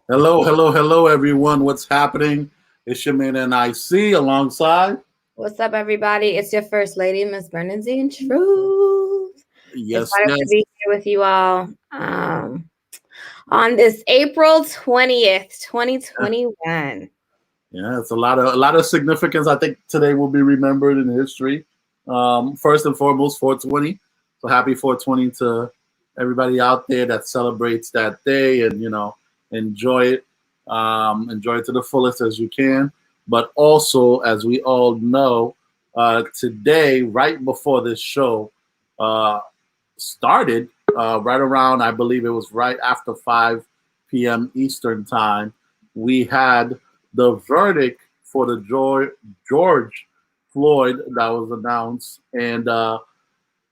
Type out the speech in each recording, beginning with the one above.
Hello, hello, hello, everyone. What's happening? It's your man NIC alongside. What's up, everybody? It's your first lady, Miss Bernadine Truth. Yes, Excited to yes. be here with you all on this April 20th, Yeah, 2021. yeah, it's a lot of significance. I think today will be remembered in history. First and foremost, 420. So happy 420 to everybody out there that celebrates that day, and enjoy it. Enjoy it to the fullest as you can. But also, as we all know, today, right before this show, uh, started right around, I believe it was right after 5 p.m. Eastern time. We had the verdict for the George Floyd that was announced, and the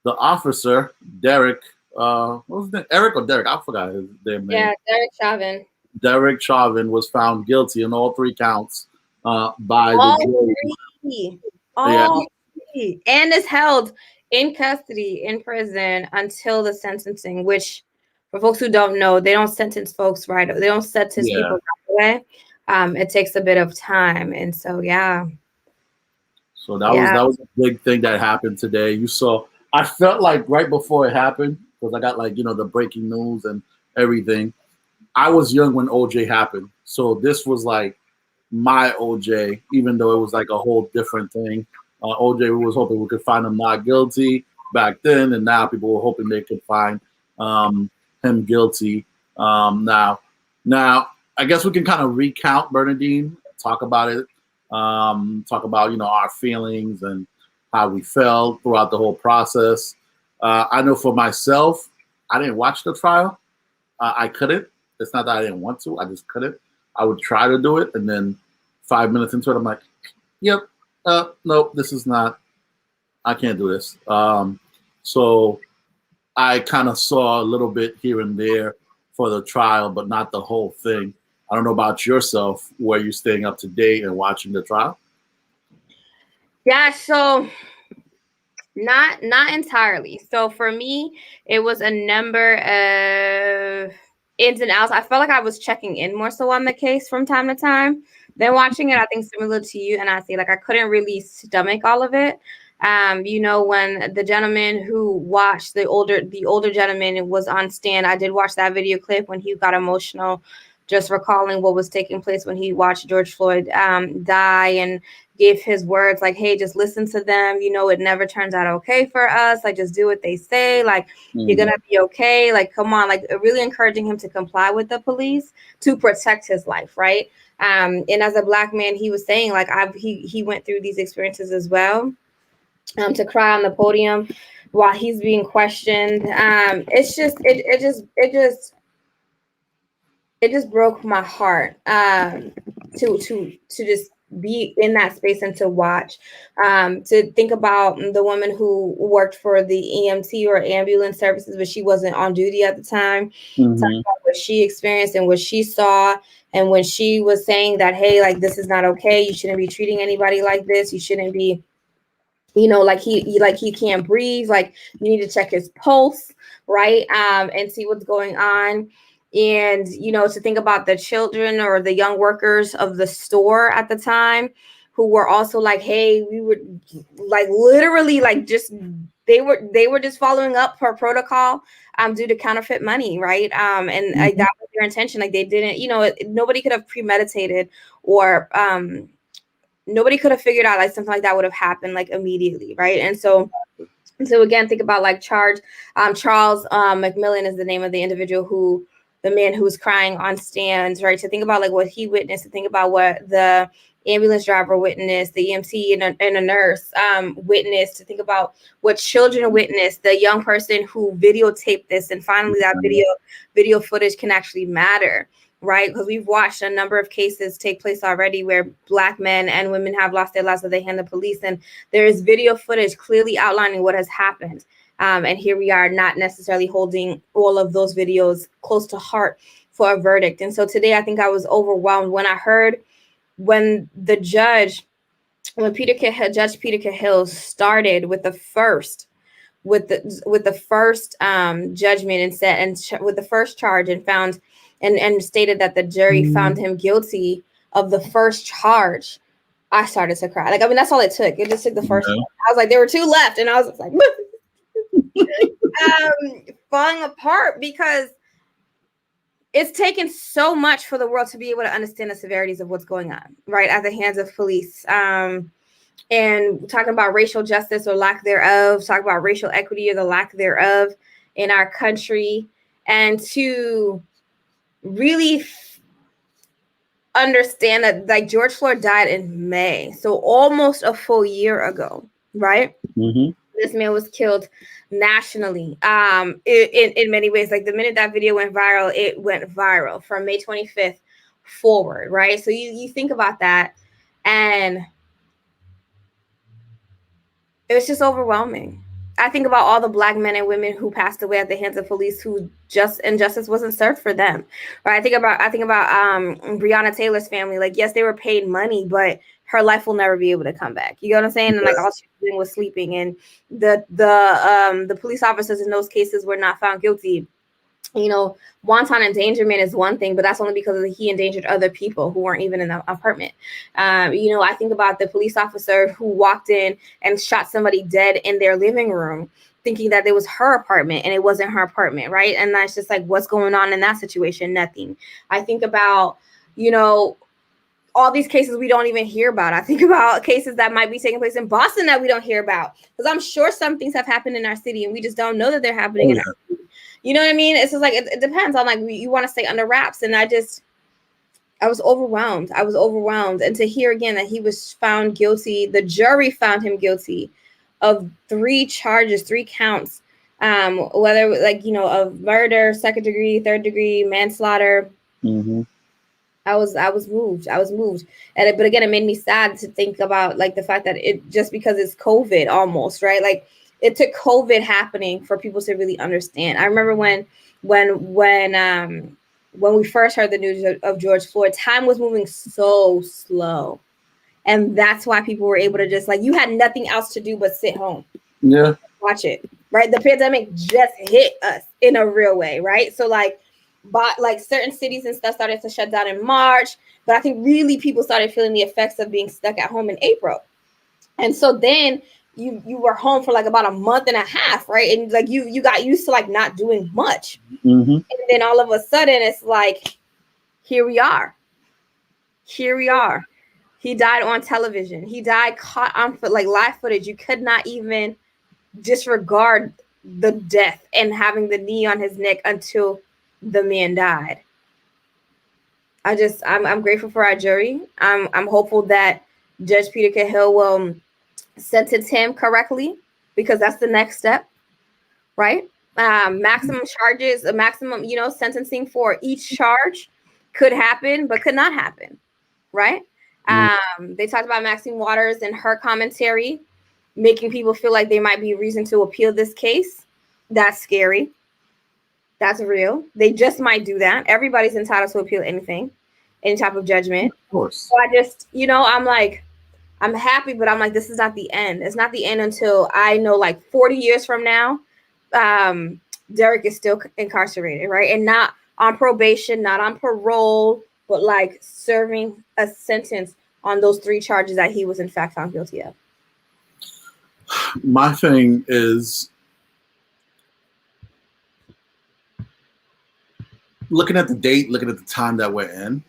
officer Derek, what was his name? Eric or Derek? I forgot his damn name. Yeah, Derek Chauvin. Derek Chauvin was found guilty in all three counts by the All jury. three. Yeah, All three. And is held in custody in prison until the sentencing, which, for folks who don't know, they don't sentence folks right. They don't sentence yeah. people right away. It takes a bit of time. And so, yeah. So that was Yeah. that was a big thing that happened today. You saw, I felt like right before it happened, because I got like the breaking news and everything. I was young when OJ happened, so this was like my OJ, even though it was like a whole different thing. OJ, we was hoping we could find him not guilty back then, and now people were hoping they could find um, him guilty. Now, I guess we can kind of recount Bernadine, talk about it, talk about our feelings and how we felt throughout the whole process. I know for myself, I didn't watch the trial. I couldn't. It's not that I didn't want to. I just couldn't. I would try to do it, and then 5 minutes into it, I'm like, "Yep, nope, this is not. I can't do this." So I kind of saw a little bit here and there for the trial, but not the whole thing. I don't know about yourself. Were you staying up to date and watching the trial? Yeah, so not entirely. So for me, it was a number of ins and outs. I felt like I was checking in more so on the case from time to time. Then watching it, I think similar to you, and I see like I couldn't really stomach all of it. When the gentleman who watched the older gentleman was on stand, I did watch that video clip when he got emotional, just recalling what was taking place when he watched George Floyd die and gave his words like, hey, just listen to them. It never turns out okay for us. Like, just do what they say. Like, you're Mm-hmm. going to be okay. Like, come on. Like, really encouraging him to comply with the police to protect his life. Right. And as a Black man, he was saying, like, he went through these experiences as well. To cry on the podium while he's being questioned. It's just, it just broke my heart to just be in that space and to watch, to think about the woman who worked for the EMT or ambulance services, but she wasn't on duty at the time. Talk Mm-hmm. about what she experienced and what she saw, and when she was saying that, hey, like, this is not okay, you shouldn't be treating anybody like this, you shouldn't be, like he can't breathe, like, you need to check his pulse, right, and see what's going on. And to think about the children or the young workers of the store at the time, who were also like, hey, we would, like, literally, like, just they were just following up per protocol, due to counterfeit money, right, and Mm-hmm. that was their intention. Like, they didn't, nobody could have premeditated, or nobody could have figured out like something like that would have happened like immediately, right? And so again, think about like Charles McMillan is the name of the individual the man who was crying on stands, right? To think about like what he witnessed, to think about what the ambulance driver witnessed, the EMT and a nurse witnessed, to think about what children witnessed, the young person who videotaped this, and finally that video footage can actually matter, right? Because we've watched a number of cases take place already where Black men and women have lost their lives at the hand of police, and there is video footage clearly outlining what has happened. And here we are, not necessarily holding all of those videos close to heart for a verdict. And so today, I think I was overwhelmed when I heard when the judge, when Judge Peter Cahill started with the first judgment, and said, with the first charge, and found and stated that the jury found him guilty of the first charge, I started to cry. Like, I mean, that's all it took. It just took the first one. I was like, there were two left, and I was like, falling apart, because it's taken so much for the world to be able to understand the severities of what's going on, right, at the hands of police. And talking about racial justice or lack thereof, talking about racial equity or the lack thereof in our country, and to really understand that, like, George Floyd died in May, so almost a full year ago, right? This man was killed nationally, in many ways. Like, the minute that video went viral, it went viral from May 25th forward, right? So you think about that, and it was just overwhelming. I think about all the Black men and women who passed away at the hands of police, who injustice wasn't served for them. Right? I think about Breonna Taylor's family. Like, yes, they were paid money, but her life will never be able to come back. You know what I'm saying? And like, all she was doing was sleeping. And the police officers in those cases were not found guilty. You know, wanton endangerment is one thing, but that's only because he endangered other people who weren't even in the apartment. You know, I think about the police officer who walked in and shot somebody dead in their living room, thinking that it was her apartment, and it wasn't her apartment, right? And that's just like, what's going on in that situation? Nothing. I think about, you know, all these cases we don't even hear about. I think about cases that might be taking place in Boston that we don't hear about, because I'm sure some things have happened in our city and we just don't know that they're happening in our city. You know what I mean? It's just like, it depends on, like, you want to stay under wraps. And I was overwhelmed. I was overwhelmed. And to hear again that he was found guilty, the jury found him guilty of 3 charges, 3 counts, whether, like, you know, of murder, 2nd degree, 3rd degree, manslaughter. I was moved. I was moved. But again, it made me sad to think about, like, the fact that it, just because it's COVID almost, right? Like, it took COVID happening for people to really understand. I remember when we first heard the news of George Floyd, time was moving so slow. And that's why people were able to just, like, you had nothing else to do but sit home. Yeah. Watch it, right? The pandemic just hit us in a real way, right? So, like, but like certain cities and stuff started to shut down in March, but I think really people started feeling the effects of being stuck at home in April. And so then you were home for like about a month and a half, right? And like you got used to like not doing much. And then all of a sudden it's like, here we are. He died on television. He died caught on like live footage. You could not even disregard the death and having the knee on his neck until the man died. I'm grateful for our jury. I'm hopeful that Judge Peter Cahill will sentence him correctly, because that's the next step, right? Maximum charges, a maximum, you know, sentencing for each charge could happen, but could not happen, right? They talked about Maxine Waters and her commentary, making people feel like there might be reason to appeal this case. That's scary. That's real. They just might do that. Everybody's entitled to appeal anything, any type of judgment. Of course. So I just, you know, I'm like, I'm happy, but I'm like, this is not the end. It's not the end until I know, like 40 years from now, Derek is still incarcerated, right? And not on probation, not on parole, but like serving a sentence on those 3 charges that he was in fact found guilty of. My thing is, looking at the date, looking at the time that we're in,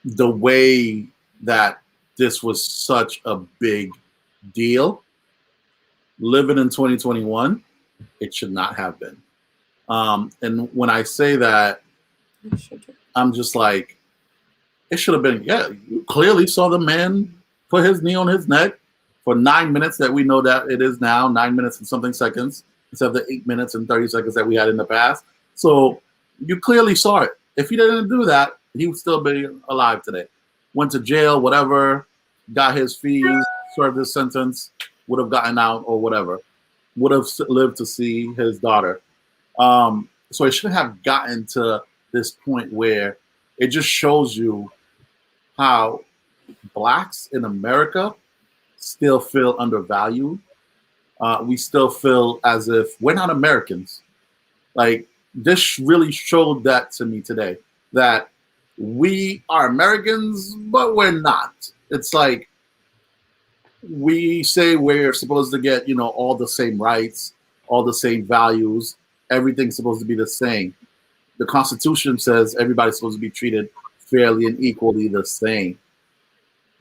the way that this was such a big deal, living in 2021, it should not have been. And when I say that, I'm just like, it should have been, yeah, you clearly saw the man put his knee on his neck for 9 minutes that we know that it is now, 9 minutes and something seconds, instead of the 8 minutes and 30 seconds that we had in the past. So you clearly saw it. If he didn't do that, he would still be alive today. Went to jail, whatever, got his fees, served his sentence, would have gotten out or whatever, would have lived to see his daughter. So it shouldn't have gotten to this point where it just shows you how Blacks in America still feel undervalued. We still feel as if we're not Americans. Like, this really showed that to me today, that we are Americans, but we're not. It's like we say we're supposed to get, all the same rights, all the same values, everything's supposed to be the same. The Constitution says everybody's supposed to be treated fairly and equally the same.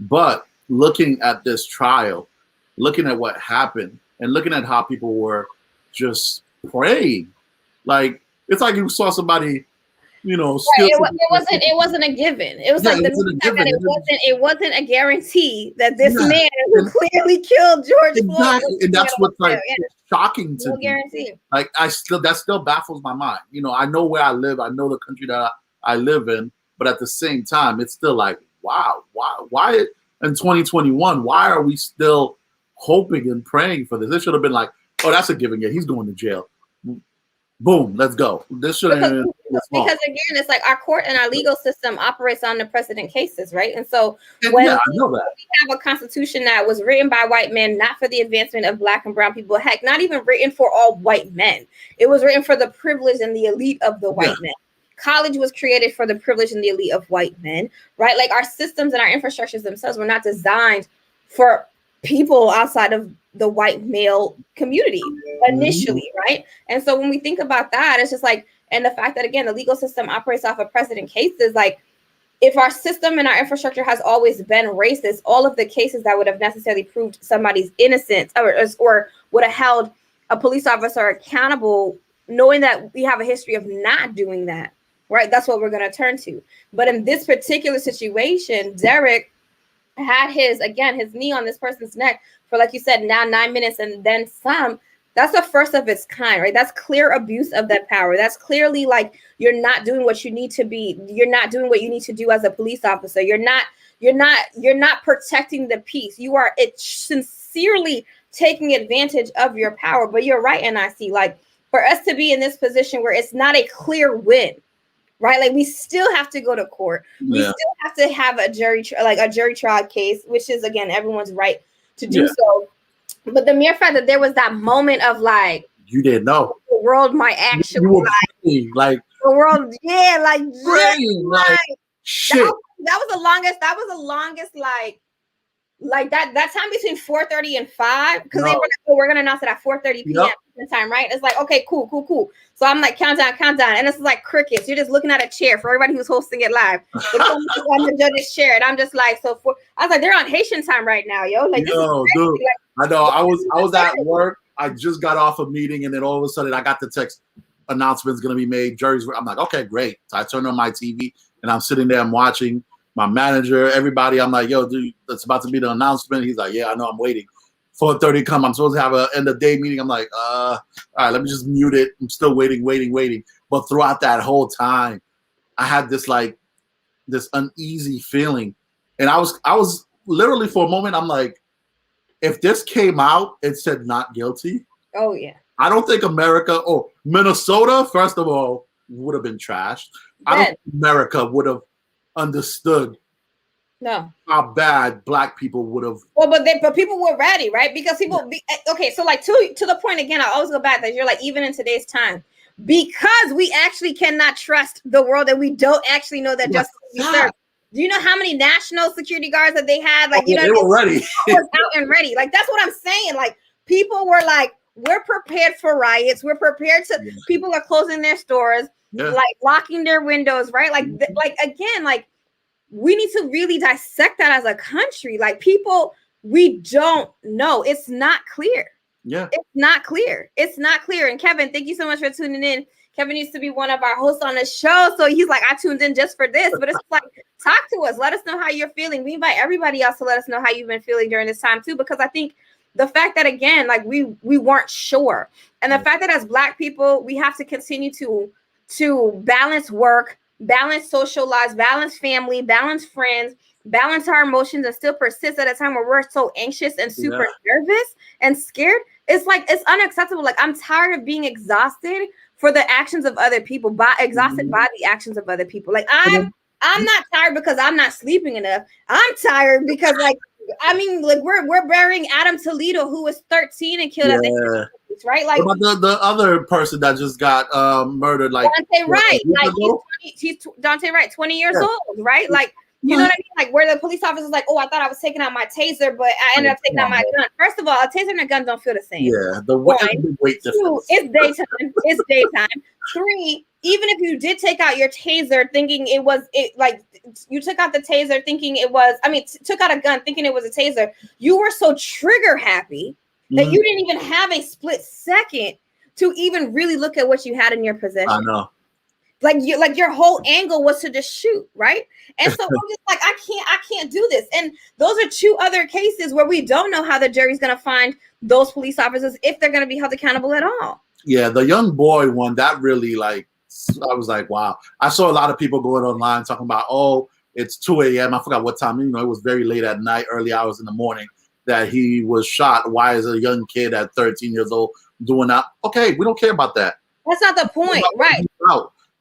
But looking at this trial, looking at what happened, and looking at how people were just praying, like it's like you saw somebody, Right. steal. It wasn't a given. It was like the fact that it wasn't a guarantee that this man who clearly killed George Floyd. And that's what's like shocking to me. Guarantee. Like that still baffles my mind. I know where I live. I know the country that I live in, but at the same time, it's still like, wow, why in 2021? Why are we still hoping and praying for this? It should have been like, oh, that's a given. Yeah, he's going to jail. Boom, let's go. This should have been because again, it's like our court and our legal system operates on the precedent cases, right? And so I know that. We have a constitution that was written by white men, not for the advancement of Black and brown people. Heck, not even written for all white men. It was written for the privileged and the elite of the white men. College was created for the privileged and the elite of white men, right? Like our systems and our infrastructures themselves were not designed for people outside of the white male community initially, right? And so when we think about that, it's just like, and the fact that again, the legal system operates off of precedent cases, like if our system and our infrastructure has always been racist, all of the cases that would have necessarily proved somebody's innocence or would have held a police officer accountable, knowing that we have a history of not doing that, right? That's what we're going to turn to. But in this particular situation, Derek had his knee on this person's neck for, like you said, now 9 minutes and then some. That's the first of its kind, right? That's clear abuse of that power. That's clearly like you're not doing what you need to be. You're not doing what you need to do as a police officer. You're not protecting the peace. You are sincerely taking advantage of your power. But you're right, and I see like for us to be in this position where it's not a clear win, right? Like we still have to go to court. We still have to have a jury trial case, which is again everyone's right to do so. But the mere fact that there was that moment of like you didn't know the world might actually like the world, like shit. That was the longest like that time between 4:30 and 5, because they were like, oh, we're gonna announce it at 4:30 p.m. time, right? It's like, okay, cool. So I'm like, countdown, and it's like crickets. You're just looking at a chair for everybody who's hosting it live. On the judge's chair, and I'm just like, I was like, they're on Haitian time right now, yo. Like, yo, dude, like, I know. I was at work. I just got off a meeting, and then all of a sudden, I got the text announcement's gonna be made. Jury's. I'm like, okay, great. So I turned on my TV, and I'm sitting there, I'm watching. My manager, everybody, I'm like, yo, dude, that's about to be the announcement. He's like, yeah, I know, I'm waiting. 4:30 come, I'm supposed to have an end of day meeting. I'm like, all right, let me just mute it. I'm still waiting. But throughout that whole time, I had this uneasy feeling. And I was literally for a moment, I'm like, if this came out and said not guilty, oh yeah, I don't think America or Minnesota, first of all, would have been trashed. I don't think America would have understood how bad Black people would have. Well, but people were ready, right? Because okay, so like to the point again, I always go back that you're like, even in today's time, because we actually cannot trust the world that we don't actually know that justice will be served. Do you know how many national security guards that they had? Like, you know, they were ready. Was out and ready. Like, that's what I'm saying. Like, people were like, we're prepared for riots. We're prepared to. People are closing their stores. Like locking their windows, right? Like, again, like we need to really dissect that as a country. Like people, we don't know. It's not clear. Yeah, it's not clear. It's not clear. And Kevin, thank you so much for tuning in. Kevin used to be one of our hosts on the show, so he's like, I tuned in just for this. But it's like, talk to us. Let us know how you're feeling. We invite everybody else to let us know how you've been feeling during this time too, because I think the fact that again, like we weren't sure, and the fact that as Black people, we have to continue to balance work, balance social lives, balance family, balance friends, balance our emotions, and still persist at a time where we're so anxious and super nervous and scared. It's like, it's unacceptable. Like, I'm tired of being exhausted for the actions of other people, exhausted by the actions of other people. Like, I'm not tired because I'm not sleeping enough. I'm tired because, like, I mean, like we're burying Adam Toledo, who was 13 and killed at the right? Like what about the other person that just got murdered? Like Dante Wright, like ago? he's Dante Wright, 20 years Yeah. old, right? Like, you know what I mean? Like, where the police officer's like, oh, I thought I was taking out my taser, but I ended up taking out my gun. First of all, a taser and a gun don't feel the same. Yeah, the weight difference. 2, it's daytime. It's daytime. 3, even if you did take out your taser thinking it was like you took out the taser thinking it was, took out a gun thinking it was a taser, you were so trigger happy that you didn't even have a split second to even really look at what you had in your possession. I know. Like your whole angle was to just shoot, right? And so I'm just like, I can't do this. And those are 2 other cases where we don't know how the jury's going to find those police officers, if they're going to be held accountable at all. Yeah, the young boy one, that really, like, I was like, wow. I saw a lot of people going online talking about, oh, it's 2 a.m. I forgot what time. You know, it was very late at night, early hours in the morning that he was shot. Why is a young kid at 13 years old doing that? Okay, we don't care about that. That's not the point, right?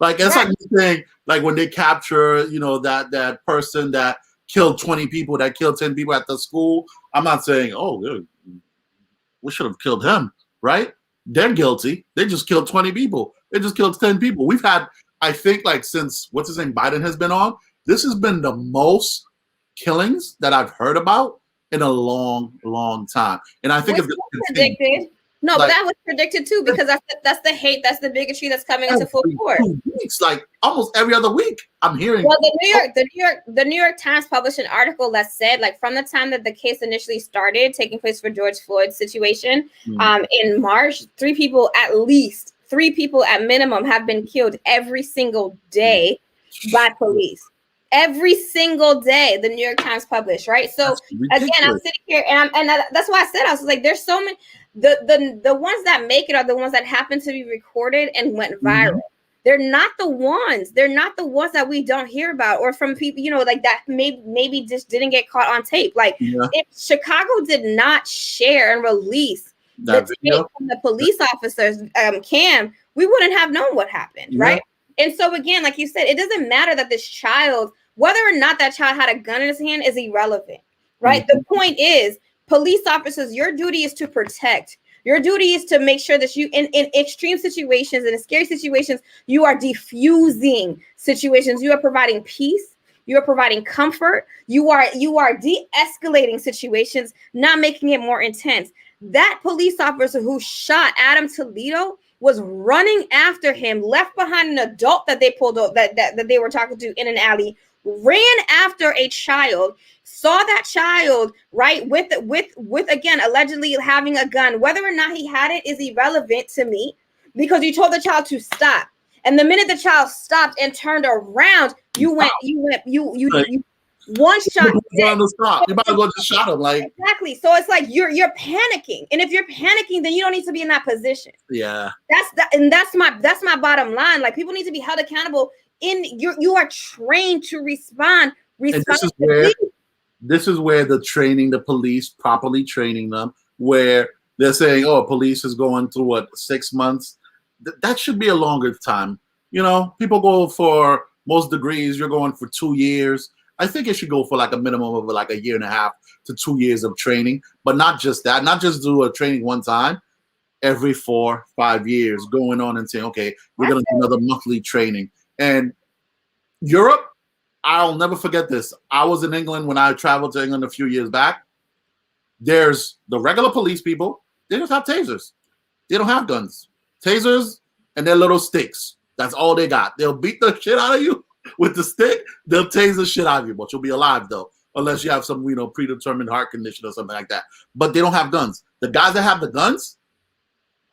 Like, it's like saying, like, when they capture, you know, that person that killed 20 people, that killed 10 people at the school. I'm not saying, oh, we should have killed him, right? They're guilty. They just killed 20 people. They just killed 10 people. We've had, I think, like, since, what's his name, Biden has been on, this has been the most killings that I've heard about in a long, long time. And I think it's predicted. No, but that was predicted too, because that's the hate, that's the bigotry that's coming into full force. Weeks, like almost every other week, I'm hearing. Well, the New York Times published an article that said, like, from the time that the case initially started taking place for George Floyd's situation, in March, 3 people at minimum have been killed every single day by police. Every single day, the New York Times published, right? So again, I'm sitting here and that's why I said, I was like, there's so many. The ones that make it are the ones that happen to be recorded and went viral. They're not the ones. They're not the ones that we don't hear about, or from people, you know, like that maybe just didn't get caught on tape. Like, if Chicago did not share and release the tape from the police officers, Cam, we wouldn't have known what happened, right? And so again, like you said, it doesn't matter that this child, whether or not that child had a gun in his hand, is irrelevant, right? The point is, police officers, your duty is to protect. Your duty is to make sure that you, in extreme situations and in scary situations, you are diffusing situations. You are providing peace. You are providing comfort. You are de-escalating situations, not making it more intense. That police officer who shot Adam Toledo was running after him, left behind an adult that they pulled up, that they were talking to in an alley, ran after a child, saw that child, right, with again, allegedly having a gun. Whether or not he had it is irrelevant to me, because you told the child to stop. And the minute the child stopped and turned around, you one shot. You might as well just shot him. Like, exactly. So it's like you're panicking, and if you're panicking, then you don't need to be in that position. Yeah. That's my bottom line. Like, people need to be held accountable. You are trained to respond. This is where the police properly training them, where they're saying, oh, police is going through 6 months. That should be a longer time. You know, people go for most degrees. You're going for 2 years. I think it should go for like a minimum of like 1.5 to 2 years of training, but not just that, not just do a training one time, every 4, 5 years, going on and saying, okay, we're going to do another monthly training. And Europe, I'll never forget this. I was in England when I traveled to England a few years back. There's the regular police people. They just have tasers. They don't have guns. Tasers and their little sticks. That's all they got. They'll beat the shit out of you with the stick. They'll tase the shit out of you, but you'll be alive though, unless you have some, you know, predetermined heart condition or something like that. But they don't have guns. The guys that have the guns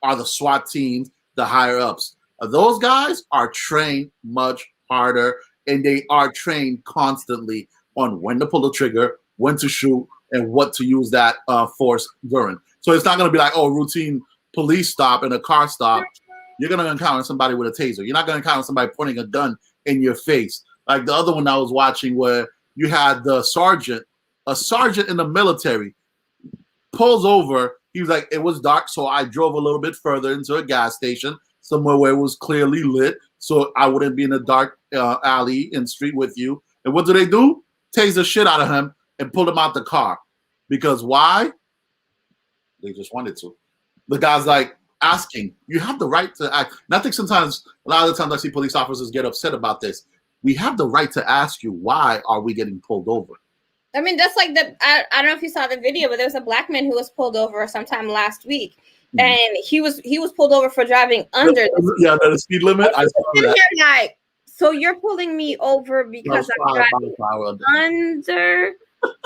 are the SWAT teams, the higher ups. Those guys are trained much harder, and they are trained constantly on when to pull the trigger, when to shoot, and what to use that force during. So it's not going to be like, oh, routine police stop and a car stop. You're going to encounter somebody with a taser. You're not going to encounter somebody pointing a gun in your face. Like the other one I was watching, where you had a sergeant in the military pulls over. He was like, it was dark, so I drove a little bit further into a gas station, somewhere where it was clearly lit, so I wouldn't be in a dark alley and street with you. And what do? Tase the shit out of him and pull him out the car. Because why? They just wanted to. The guy's like, asking. You have the right to ask. And I think sometimes, a lot of the times I see police officers get upset about this. We have the right to ask you, why are we getting pulled over? I mean, that's like I don't know if you saw the video, but there was a black man who was pulled over sometime last week. And he was pulled over for driving under the speed limit. I saw that. Like, so you're pulling me over because I'm driving under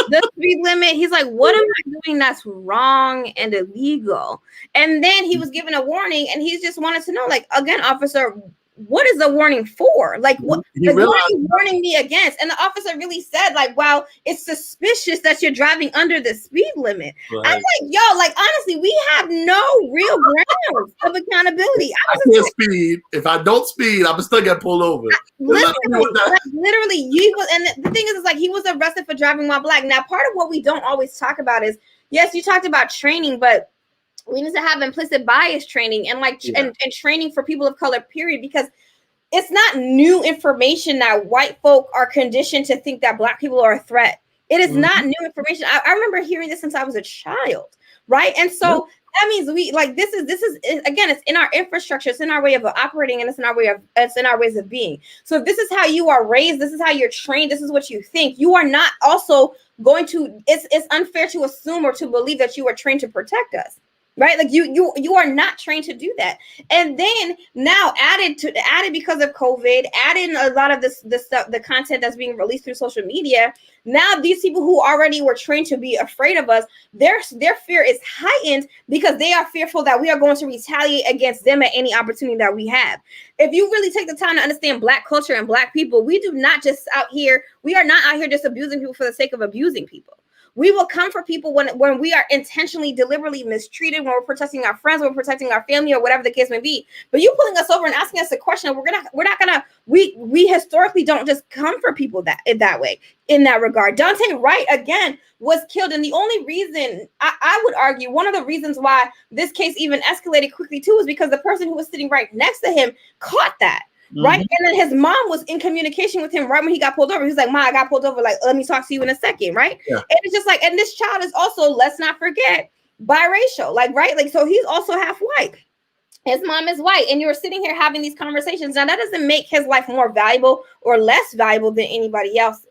the speed limit? He's like, what am I doing that's wrong and illegal? And then he was given a warning, and he just wanted to know, like, again, officer, what is the warning for? Like, what are you warning me against? And the officer really said, like, well, it's suspicious that you're driving under the speed limit. Right. I'm like, yo, like, honestly, we have no real grounds of accountability. I can't speed. If I don't speed, I'm still get pulled over. Literally, he was, and the thing is, like, he was arrested for driving while black. Now, part of what we don't always talk about is, yes, you talked about training, but we need to have implicit bias training and and training for people of color, period, because it's not new information that white folk are conditioned to think that black people are a threat. It is not new information. I remember hearing this since I was a child, right? And so that means we this is again, it's in our infrastructure, it's in our way of operating, and it's in our ways of being. So if this is how you are raised, this is how you're trained, this is what you think, you are not also going to, it's unfair to assume or to believe that you are trained to protect us. Right, like you are not trained to do that, and then now added because of COVID, added a lot of this stuff, the content that's being released through social media. Now these people who already were trained to be afraid of us, their fear is heightened because they are fearful that we are going to retaliate against them at any opportunity that we have. If you really take the time to understand Black culture and Black people, we are not out here just abusing people for the sake of abusing people. We will come for people when we are intentionally, deliberately mistreated, when we're protecting our friends, when we're protecting our family, or whatever the case may be. But you pulling us over and asking us a question, we historically don't just come for people that way, in that regard. Dante Wright, again, was killed. And the only reason, I would argue, one of the reasons why this case even escalated quickly too, is because the person who was sitting right next to him caught that. Right. And then his mom was in communication with him right when he got pulled over. He was like, Ma, I got pulled over. Like, let me talk to you in a second. Right. Yeah. And it's just like, and this child is also, let's not forget, biracial. Like, right. Like, so he's also half white. His mom is white. And you're sitting here having these conversations. Now, that doesn't make his life more valuable or less valuable than anybody else's.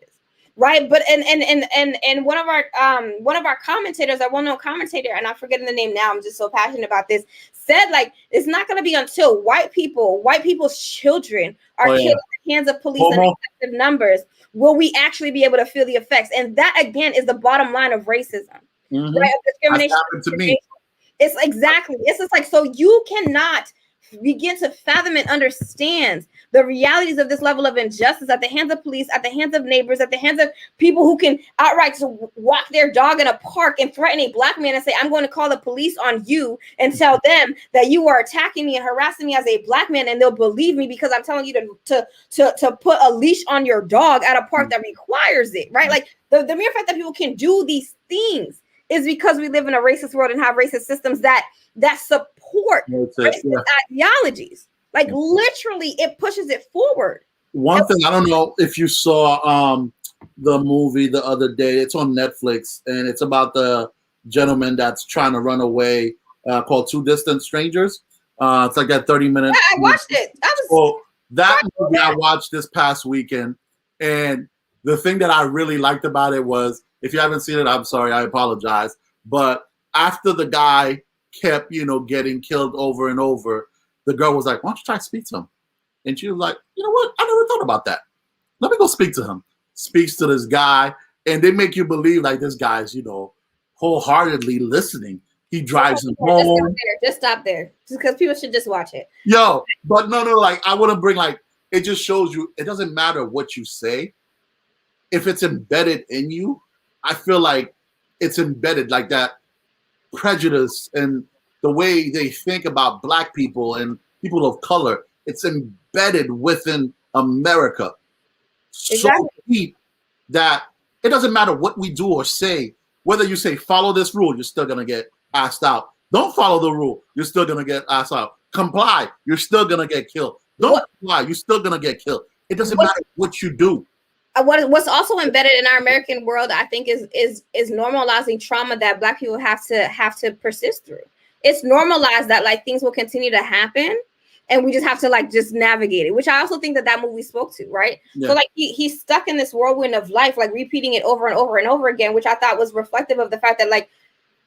Right. But and one of our commentators, a well-known commentator, and I'm forgetting the name now, I'm just so passionate about this, said, like, it's not going to be until white people's children are killed at the hands of police in excessive numbers will we actually be able to feel the effects. And that, again, is the bottom line of racism. Right? Of discrimination. That's happened to me. It's exactly. It's just like, so you cannot begin to fathom and understand the realities of this level of injustice at the hands of police, at the hands of neighbors, at the hands of people who can outright walk their dog in a park and threaten a Black man and say, I'm going to call the police on you and tell them that you are attacking me and harassing me as a Black man, and they'll believe me because I'm telling you to put a leash on your dog at a park that requires it, right? Like the mere fact that people can do these things is because we live in a racist world and have racist systems that support racist ideologies. Like, literally, it pushes it forward. One thing, I don't know if you saw the movie the other day. It's on Netflix, and it's about the gentleman that's trying to run away, called Two Distant Strangers. It's like that 30-minute. I watched it. That movie I watched this past weekend, and the thing that I really liked about it was, if you haven't seen it, I'm sorry, I apologize. But after the guy kept, getting killed over and over, the girl was like, why don't you try to speak to him? And she was like, you know what? I never thought about that. Let me go speak to him. Speaks to this guy, and they make you believe like this guy's, wholeheartedly listening. He drives him home. Just stop there. Just because people should just watch it. Yo, but no, like, I want to bring, like, it just shows you, it doesn't matter what you say. If it's embedded in you, I feel like it's embedded, like that prejudice and the way they think about Black people and people of color. It's embedded within America so deep that it doesn't matter what we do or say. Whether you say follow this rule, you're still gonna get asked out. Don't follow the rule, you're still gonna get asked out. Comply, you're still gonna get killed. Don't comply, you're still gonna get killed. It doesn't matter what you do. What's also embedded in our American world, I think, is normalizing trauma that Black people have to persist through. it's normalized that like things will continue to happen, and we just have to like just navigate it, which I also think that that movie spoke to, right? Yeah. So like he's stuck in this whirlwind of life, like repeating it over and over and over again, which I thought was reflective of the fact that like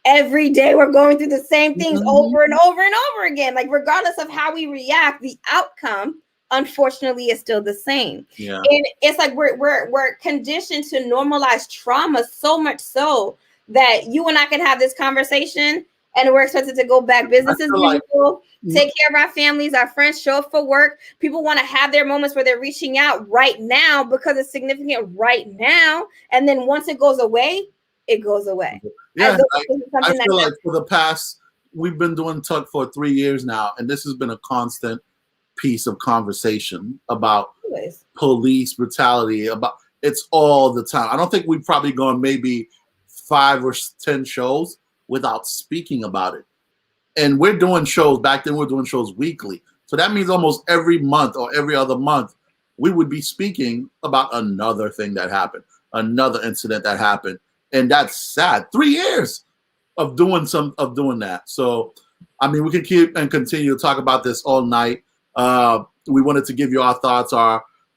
every day we're going through the same things over and over and over again. Like regardless of how we react, the outcome unfortunately is still the same. Yeah. And it's like we're conditioned to normalize trauma so much so that you and I can have this conversation and we're expected to go back business as usual, take care of our families, our friends, show up for work. People want to have their moments where they're reaching out right now because it's significant right now. And then once it goes away, it goes away. Yeah, I feel like for the past, we've been doing Tuck for 3 years now, and this has been a constant piece of conversation about police brutality. About it's all the time. I don't think we've probably gone maybe 5 or 10 shows without speaking about it. And we're doing shows back then. We're doing shows weekly, so that means almost every month or every other month we would be speaking about another thing that happened, another incident that happened, and that's sad. 3 years of doing that. So, I mean, we could keep and continue to talk about this all night. We wanted to give you our thoughts,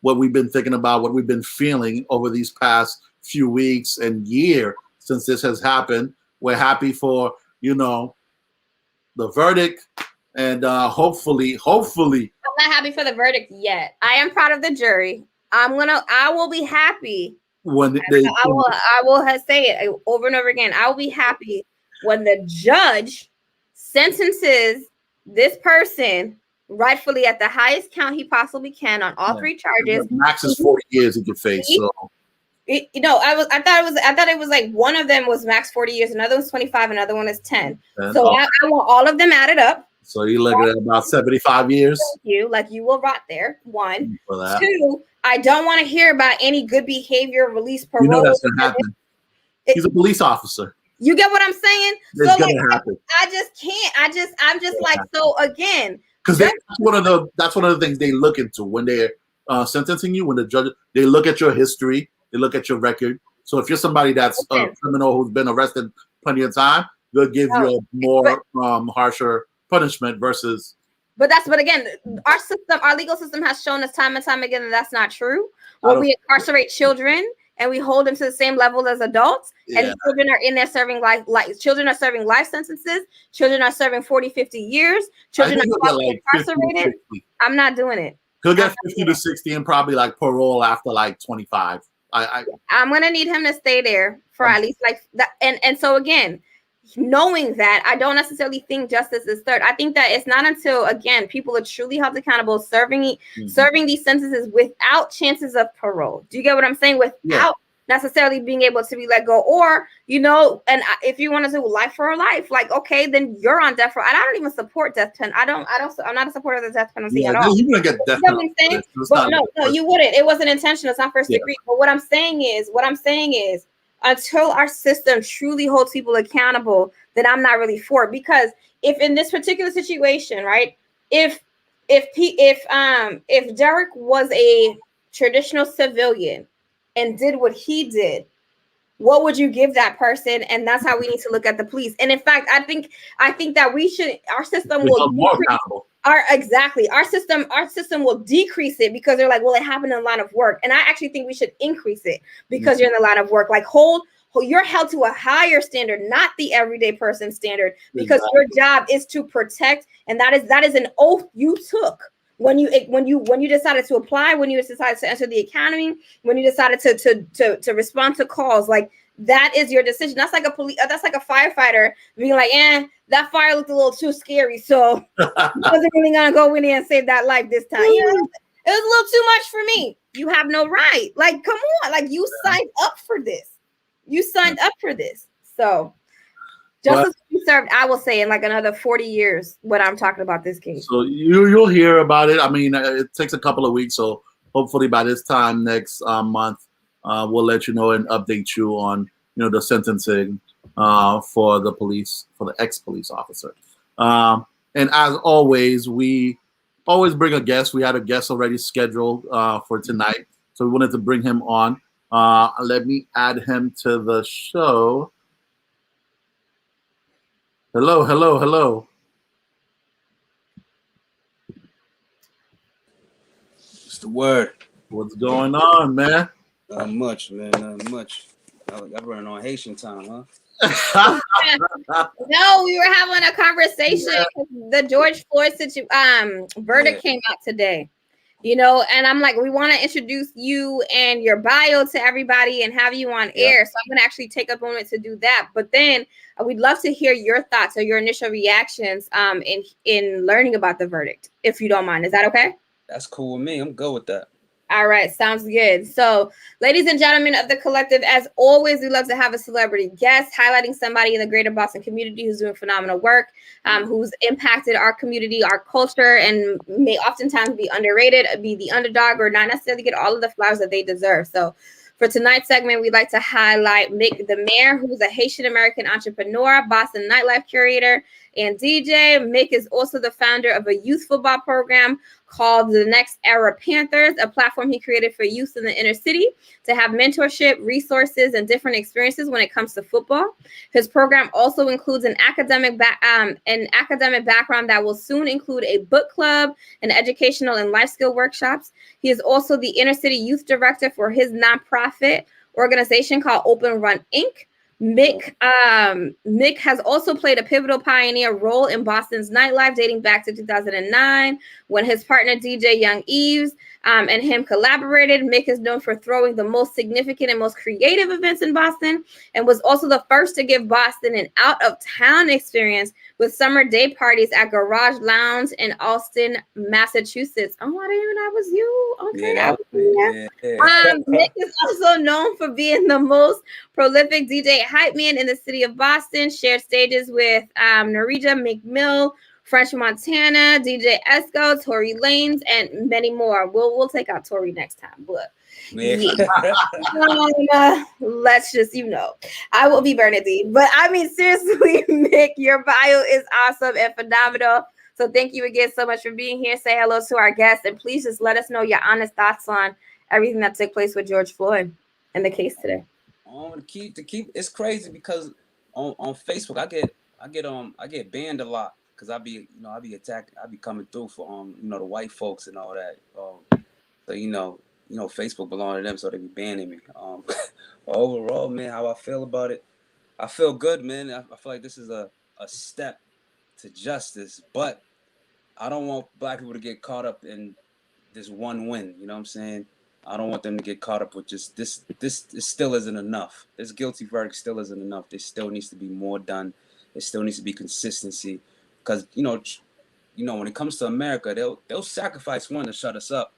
what we've been thinking about, what we've been feeling over these past few weeks and year since this has happened. We're happy for, the verdict, and hopefully. I'm not happy for the verdict yet. I am proud of the jury. I will be happy when I will say it over and over again. I will be happy when the judge sentences this person rightfully at the highest count he possibly can on all 3 charges. Max is 40 years he could face. So. I thought it was like one of them was max 40 years, another one's 25, another one is 10. So I want all of them added up. So you look at about 75 years. You will rot there. 1, 2. I don't want to hear about any good behavior, release, parole. You know that's gonna happen. He's a police officer. You get what I'm saying? It's gonna happen. I just can't. I'm just like happen. So again. Because that's one of the things they look into when they're sentencing you. When the judge, they look at your history. They look at your record. So if you're somebody that's a criminal who's been arrested plenty of time, they'll give you a more harsher punishment versus. But again, our legal system has shown us time and time again that that's not true. When we incarcerate children and we hold them to the same level as adults, and children are in there serving children are serving life sentences, children are serving 40, 50 years, children are incarcerated. I'm not doing it. He'll get 50 to 60 and probably like parole after like 25. I'm gonna need him to stay there for at least like that. And so again, knowing that, I don't necessarily think justice is third. I think that it's not until again people are truly held accountable, serving these sentences without chances of parole. Do you get what I'm saying? Without necessarily being able to be let go, or and if you want to do life for a life, like okay, then you're on death row. And I don't even support death penalty. I'm not a supporter of the death penalty at all. You wouldn't get death penalty. But no, you wouldn't. It wasn't intentional. It's not first degree. But what I'm saying is, until our system truly holds people accountable, then I'm not really for it. Because if in this particular situation, right, if Derek was a traditional civilian and did what he did, what would you give that person? And that's how we need to look at the police. And in fact, I think that our system will our system will decrease it because they're like, well, it happened in the line of work. And I actually think we should increase it because you're in the line of work. Like you're held to a higher standard, not the everyday person standard, because your job is to protect, and that is an oath you took. When you decided to apply, when you decided to enter the academy, when you decided to respond to calls, like that is your decision. That's like that's like a firefighter being like, that fire looked a little too scary, so I wasn't really gonna go in there and save that life this time. It was a little too much for me. You have no right. Like, come on, like you signed up for this. So. Justice will be served, I will say, in like another 40 years when I'm talking about this case. So you'll hear about it. I mean, it takes a couple of weeks, so hopefully by this time next month, we'll let you know and update you on the sentencing for the ex-police officer. And as always, we always bring a guest. We had a guest already scheduled for tonight, so we wanted to bring him on. Let me add him to the show. Hello, hello, hello. It's the word. What's going on, man? Not much, man. Not much. I'm running on Haitian time, huh? No, we were having a conversation. The George Floyd verdict came out today. You know, and I'm like, we want to introduce you and your bio to everybody and have you on air. So I'm going to actually take a moment to do that. But then we'd love to hear your thoughts or your initial reactions in learning about the verdict, if you don't mind. Is that okay? That's cool with me. I'm good with that. All right, sounds good. So, ladies and gentlemen of the collective, as always, we love to have a celebrity guest highlighting somebody in the greater Boston community who's doing phenomenal work, who's impacted our community, our culture, and may oftentimes be underrated, be the underdog, or not necessarily get all of the flowers that they deserve. So, for tonight's segment, we'd like to highlight Mick Da Mayor, who's a Haitian American entrepreneur, Boston nightlife curator, and DJ. Mick is also the founder of a youth football program called the Next Era Panthers, a platform he created for youth in the inner city to have mentorship, resources, and different experiences when it comes to football. His program also includes an academic background that will soon include a book club and educational and life skill workshops. He is also the inner city youth director for his nonprofit organization called Open Run Inc. Mick has also played a pivotal pioneer role in Boston's nightlife dating back to 2009 when his partner DJ Young Eves and him collaborated. Mick is known for throwing the most significant and most creative events in Boston and was also the first to give Boston an out-of-town experience with summer day parties at Garage Lounge in Austin, Massachusetts. Oh, I didn't even know that was you. Okay. Mick is also known for being the most prolific DJ hype man in the city of Boston, shared stages with Norija McMill, French Montana, DJ Esco, Tory Lanez, and many more. We'll take out Tory next time, but let's just, I will be Bernadine. But I mean, seriously, Mick, your bio is awesome and phenomenal. So thank you again so much for being here. Say hello to our guests, and please just let us know your honest thoughts on everything that took place with George Floyd and the case today. To keep it's crazy because on Facebook I get banned a lot because I be attacked. I be coming through for the white folks and all that. So Facebook belong to them, so they be banning me. Overall, man, how I feel about it, I feel good, man. I feel like this is a step to justice, but I don't want black people to get caught up in this one win. You know what I'm saying? I don't want them to get caught up with just this. This still isn't enough. This guilty verdict still isn't enough. There still needs to be more done. There still needs to be consistency, because when it comes to America, they'll sacrifice one to shut us up.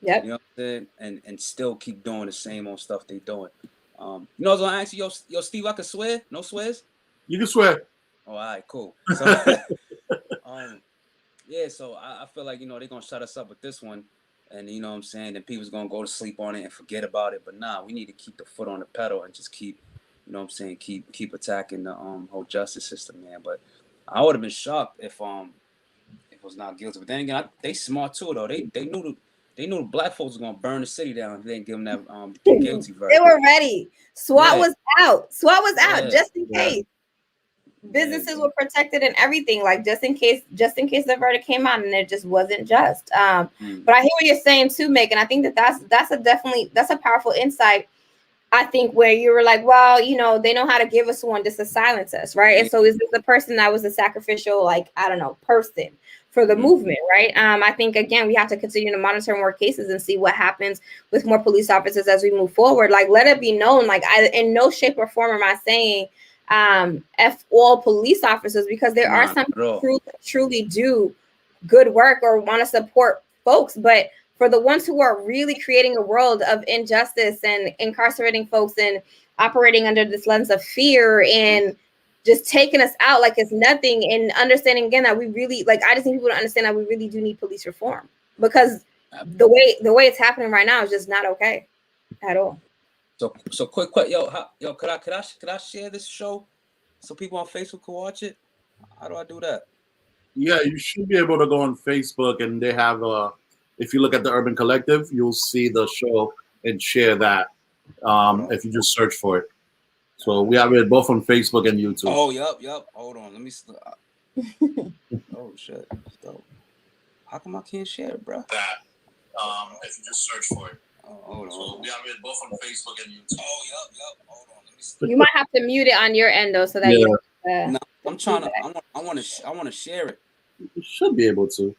Yep. You know what I'm saying? And still keep doing the same old stuff they doing. I was gonna ask you, yo, Steve, I can swear? No swears? You can swear. Oh, all right, cool. So, yeah, so I feel like they're gonna shut us up with this one. And you know what I'm saying? And people's going to go to sleep on it and forget about it. But nah, we need to keep the foot on the pedal and just keep, keep attacking the whole justice system, man. But I would have been shocked if it was not guilty. But then again, they smart too, though. They knew the black folks were going to burn the city down if they didn't give them that guilty verdict. They were ready. SWAT was out. SWAT was out just in case. Businesses were protected and everything, like just in case the verdict came out and it just wasn't just. But I hear what you're saying too, Mick, and I think that's a powerful insight. I think where you were like, well, they know how to give us one just to silence us, right? And so is this the person that was a sacrificial, person for the movement, right? I think again we have to continue to monitor more cases and see what happens with more police officers as we move forward. Like, let it be known, I in no shape or form am I saying F all police officers, because there are some who truly do good work or want to support folks, but for the ones who are really creating a world of injustice and incarcerating folks and operating under this lens of fear and just taking us out like it's nothing, and understanding again that we really, I just need people to understand that we really do need police reform, because the way it's happening right now is just not okay at all. So quick, yo, could I share this show so people on Facebook can watch it? How do I do that? Yeah, you should be able to go on Facebook, and they have if you look at the Urban Collective, you'll see the show and share that. If you just search for it. So we have it both on Facebook and YouTube. Oh, yep. Hold on, let me. Oh shit. So, how come I can't share it, bro? That if you just search for it. Oh, hold on. So we have it both on Facebook and YouTube. Oh, yep. Hold on, let me. You might have to mute it on your end though, so that you. No, I'm trying to. I want to share it. You should be able to.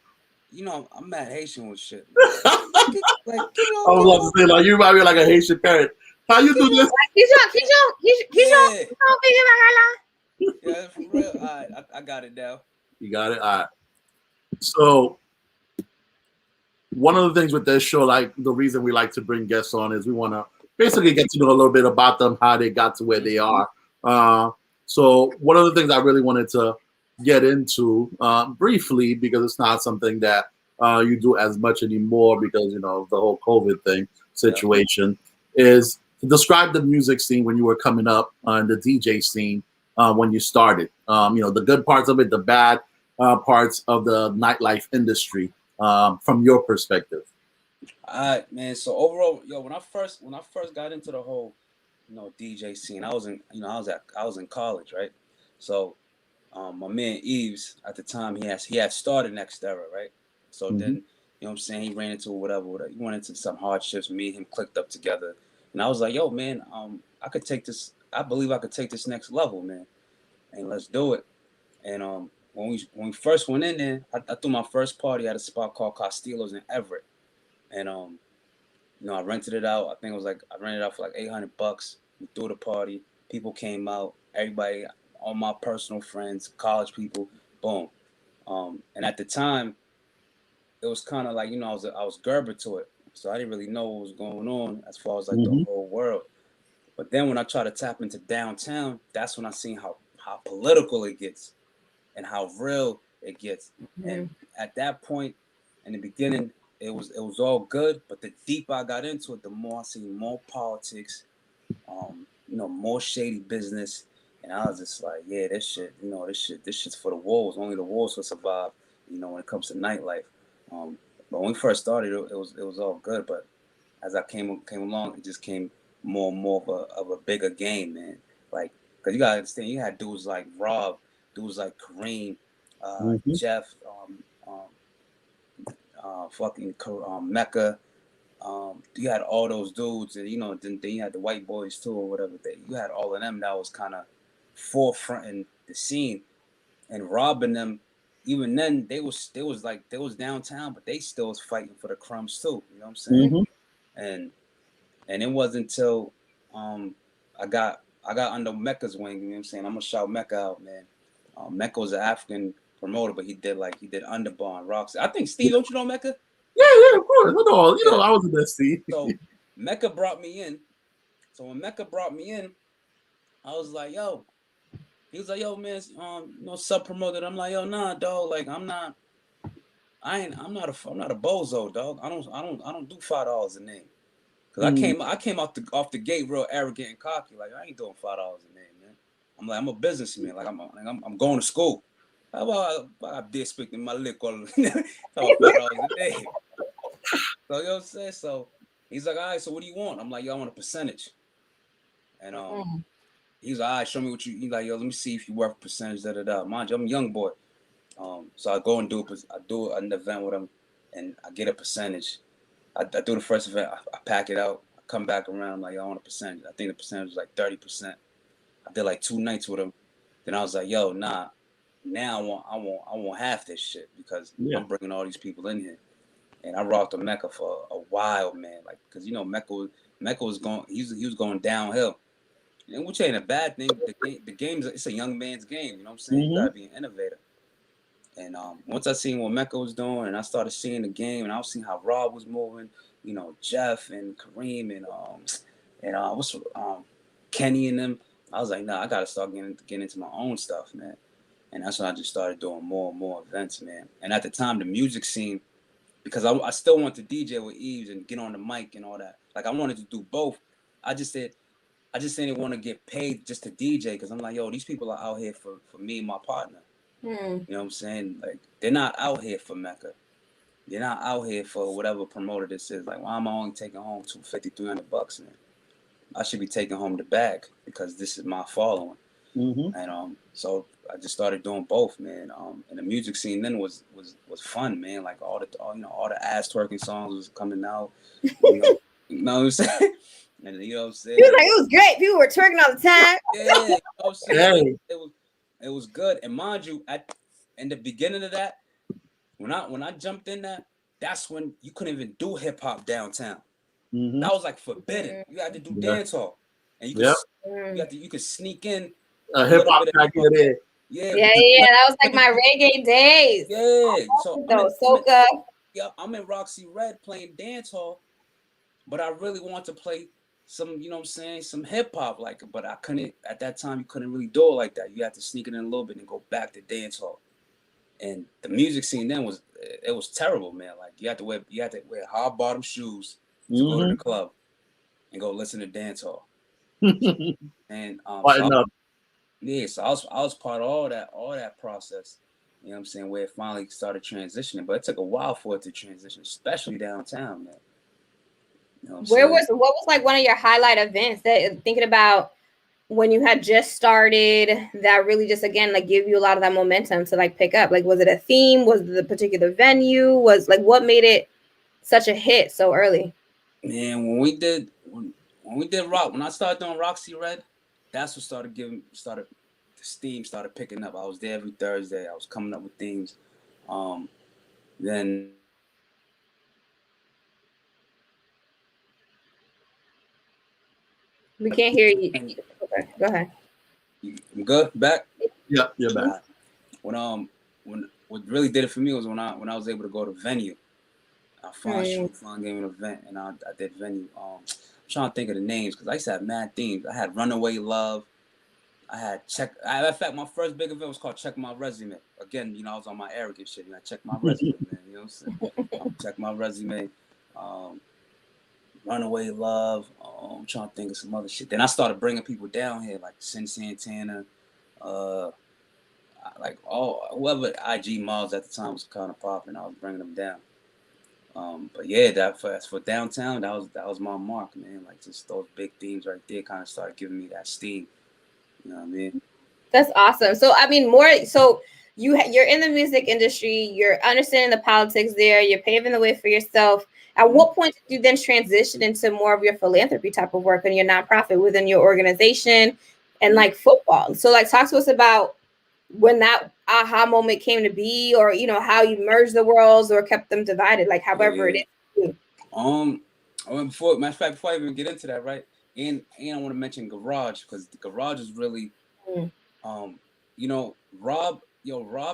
You know, I'm mad Haitian with shit. I was about to say, like, you might be like a Haitian parent. How you do this? Yeah, for real. All right, I got it now. You got it? All right. So, one of the things with this show, like the reason we like to bring guests on is we want to basically get to know a little bit about them, how they got to where they are. So, one of the things I really wanted to get into briefly, because it's not something that you do as much anymore because, you know, the whole COVID thing situation, is to describe the music scene when you were coming up and the DJ scene when you started. You know, the good parts of it, the bad parts of the nightlife industry from your perspective. All right, man. So overall, yo, when I first got into the whole, you know, DJ scene, I was in college, right? So my man Eves at the time, he had started Next Era, right? So then, you know what I'm saying, he ran into whatever. He went into some hardships. Me and him clicked up together, and I was like, yo, man, I could take this. I believe I could take this next level, man, and let's do it. And when we first went in there, I threw my first party at a spot called Costello's in Everett, and you know, I rented it out. I think it was like I rented it out for like $800. We threw the party. People came out. Everybody, all my personal friends, college people, boom. And at the time, it was kind of like, you know, I was Gerber to it, so I didn't really know what was going on as far as like the whole world. But then when I tried to tap into downtown, that's when I seen how political it gets and how real it gets. And at that point, in the beginning, it was all good. But the deeper I got into it, the more I seen more politics, you know, more shady business. And I was just like, yeah, this shit, you know, this shit's for the wolves. Only the wolves will survive, you know, when it comes to nightlife. But when we first started, it was all good. But as I came along, it just came more and more of a bigger game, man. Like, cause you gotta understand, you had dudes like Rob, dudes like Kareem, Jeff, fucking Mecca. You had all those dudes, and you know, then you had the white boys too, or whatever. You had all of them that was kind of forefronting the scene, and robbing them. Even then, they was downtown, but they still was fighting for the crumbs too. You know what I'm saying? And it wasn't until I got under Mecca's wing. You know what I'm saying? I'm gonna shout Mecca out, man. Mecca was an African promoter, but he did Underbar and Rocks. I think Steve, don't you know Mecca? Yeah, of course. You know, I was in that scene. So Mecca brought me in. So when Mecca brought me in, I was like, yo. He was like, yo, man, you know, sub promoted. I'm like, yo, nah, dog. Like, I'm not a bozo, dog. I don't do $5 a name. Cause I came off the gate real arrogant and cocky. Like, I ain't doing $5 a name, man. I'm like, I'm a businessman. Like, I'm going to school. How about I did speak to my lick all $5 a day. So you know what I'm saying? So he's like, all right, so what do you want? I'm like, yo, I want a percentage. And he's like, all right, show me what you. He's like, yo, let me see if you worth a percentage. Mind you, I'm a young boy. So I go and do an event with him, and I get a percentage. I do the first event. I pack it out. I come back around. I'm like, yo, I want a percentage. I think the percentage was like 30%. I did like 2 nights with him. Then I was like, yo, nah. Now I want half this shit because I'm bringing all these people in here. And I rocked the Mecca for a while, man. Like, cause you know Mecca was going. He was going downhill. And which ain't a bad thing. The game's it's a young man's game. You know what I'm saying? You gotta be an innovator. And once I seen what Mecca was doing, and I started seeing the game, and I was seeing how Rob was moving, you know, Jeff and Kareem and Kenny and them. I was like, nah, I gotta start getting into my own stuff, man. And that's when I just started doing more and more events, man. And at the time, the music scene, because I still wanted to DJ with Eves and get on the mic and all that. Like I wanted to do both. I just didn't want to get paid just to DJ because I'm like, yo, these people are out here for me and my partner. You know what I'm saying? Like they're not out here for Mecca. They're not out here for whatever promoter this is. Like, why am I only taking home $250, $300, man? I should be taking home the bag because this is my following. Mm-hmm. And so I just started doing both, man. And the music scene then was fun, man. Like all the ass twerking songs was coming out. You know what I'm saying? And you know what I'm saying? He was like, it was great. People were twerking all the time. Yeah, you know what I'm saying? Hey. It was good. And mind you, in the beginning of that, when I jumped in that, that's when you couldn't even do hip hop downtown. Mm-hmm. That was like forbidden. You had to do dance hall, and you could sneak in A hip hop back in there. Yeah, that was like my reggae days. Yeah, so Soca. I'm in Roxy Red playing dance hall, but I really want to play some, you know what I'm saying, some hip hop, like, but I couldn't at that time. You couldn't really do it like that. You had to sneak it in a little bit and go back to dance hall. And the music scene then was terrible, man. Like you had to wear hard bottom shoes to go to the club and go listen to dance hall. And so I was part of all that process. You know what I'm saying? Where it finally started transitioning, but it took a while for it to transition, especially downtown, man. You know what was like one of your highlight events that thinking about when you had just started that really just again like give you a lot of that momentum to like pick up? Like was it a theme? Was it the particular venue? Was like what made it such a hit so early? Man, when we did rock, when I started doing Roxy Red, that's what the steam started picking up. I was there every Thursday. I was coming up with things. Then we can't hear you. Okay, go ahead. You good? Back? Yeah, you're back. When what really did it for me was when I was able to go to venue. I finally gave me an event, and I did venue. I'm trying to think of the names because I used to have mad themes. I had Runaway Love. I had in fact, my first big event was called Check My Resume. Again, I was on my arrogant shit. Check my resume, man. You know what I'm saying? Check my resume. Runaway Love. I'm trying to think of some other shit. Then I started bringing people down here, like Sin Santana, like whoever IG Miles at the time was kind of popping. I was bringing them down. But yeah, for downtown, that was my mark, man. Like just those big themes right there kind of started giving me that steam. You know what I mean? That's awesome. So I mean, you're in the music industry. You're understanding the politics there. You're paving the way for yourself. At what point did you then transition into more of your philanthropy type of work and your nonprofit within your organization and like football? So like talk to us about when that aha moment came to be, or how you merged the worlds or kept them divided, like however it is. Before I even get into that, right? And I want to mention Garage because the Garage is really, Rob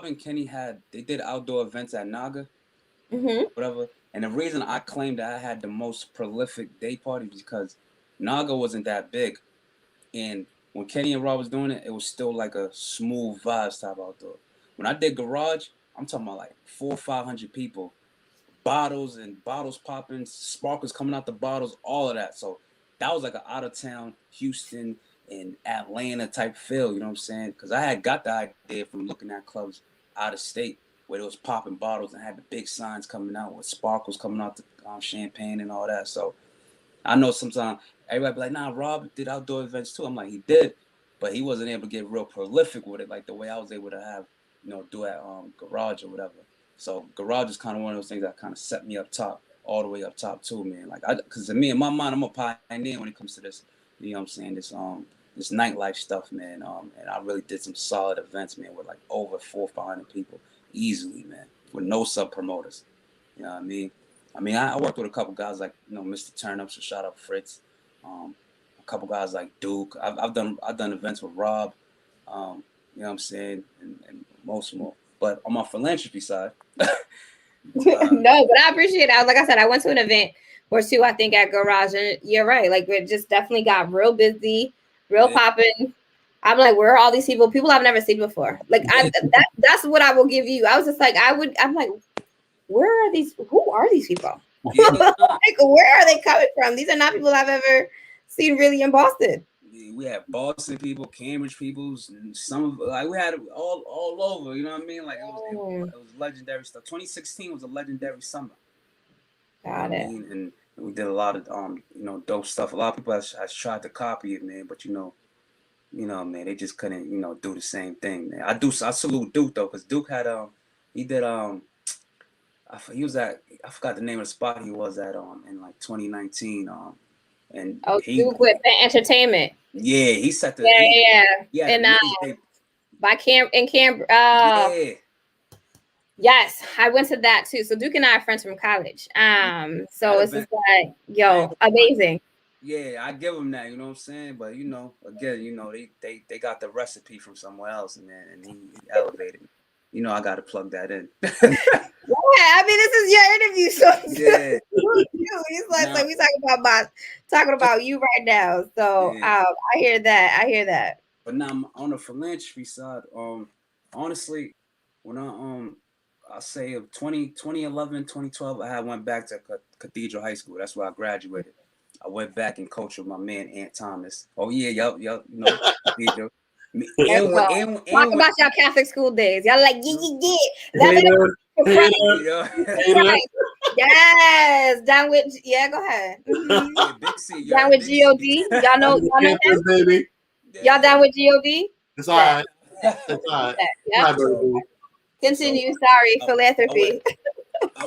and Kenny they did outdoor events at Naga, whatever. And the reason I claimed that I had the most prolific day party because Naga wasn't that big, and when Kenny and Rob was doing it, it was still like a smooth vibes type outdoor. When I did Garage, I'm talking about like 400 or 500 people, bottles popping, sparklers coming out the bottles, all of that. So that was like an out of town Houston and Atlanta type feel, you know what I'm saying? Because I had got the idea from looking at clubs out of state where it was popping bottles and had the big signs coming out with sparkles coming out the champagne and all that. So I know sometimes everybody be like, nah, Rob did outdoor events too. I'm like, he did, but he wasn't able to get real prolific with it like the way I was able to have, do at Garage or whatever. So Garage is kind of one of those things that kind of set me up top, all the way up top too, man. Like, because to me, in my mind, I'm a pioneer when it comes to this, you know what I'm saying, this nightlife stuff, man. And I really did some solid events, man, with like over 400 or 500 people easily, man, with no sub promoters. You know what I mean? I worked with a couple guys like, Mr. Turnup, so shout out Fritz. A couple guys like Duke. I've done events with Rob. You know what I'm saying, and most more. But on my philanthropy side, no, but I appreciate it. Like I said, I went to an event or two, I think, at Garage, and you're right. Like it just definitely got real busy, real popping. I'm like, where are all these people? People I've never seen before. Like that's what I will give you. I was just like, I'm like, where are these? Who are these people? Yeah. Like, where are they coming from? These are not people I've ever seen really in Boston. We had Boston people, Cambridge people, some like we had it all over. You know what I mean? Like it was legendary stuff. 2016 was a legendary summer. Got I it. mean, and we did a lot of dope stuff. A lot of people has tried to copy it, man, but man, they just couldn't, do the same thing, man. I salute Duke though, because Duke had he did he was at, I forgot the name of the spot he was at in like 2019 and Oh, he Duke with Entertainment. he set the he had And amazing by Cam. yeah. Yes, I went to that too. So Duke and I are friends from college. So That it's event, just like, I ain't yo, gonna front. amazing. Yeah, I give them that, you know what I'm saying? But again, they got the recipe from somewhere else, and then he elevated me. I got to plug that in. Yeah, I mean, this is your interview, so Yeah. it's like, Now, we talking about you right now. So yeah. I hear that. I hear that. But now I'm on the philanthropy side. Honestly, when I say of 2011, 2012, I had went back to Cathedral High School. That's where I graduated. I went back and coached with my man Ant Thomas. Oh yeah, yup, Cathedral. There we go. Talk about your Catholic school days. Y'all like, yeah. That's Hater. Yes, down with go ahead. Yeah, Big C. Down with God. Y'all know him? Baby. Y'all down with God? It's all right. It's all right. Yeah. Continue. Sorry, philanthropy. I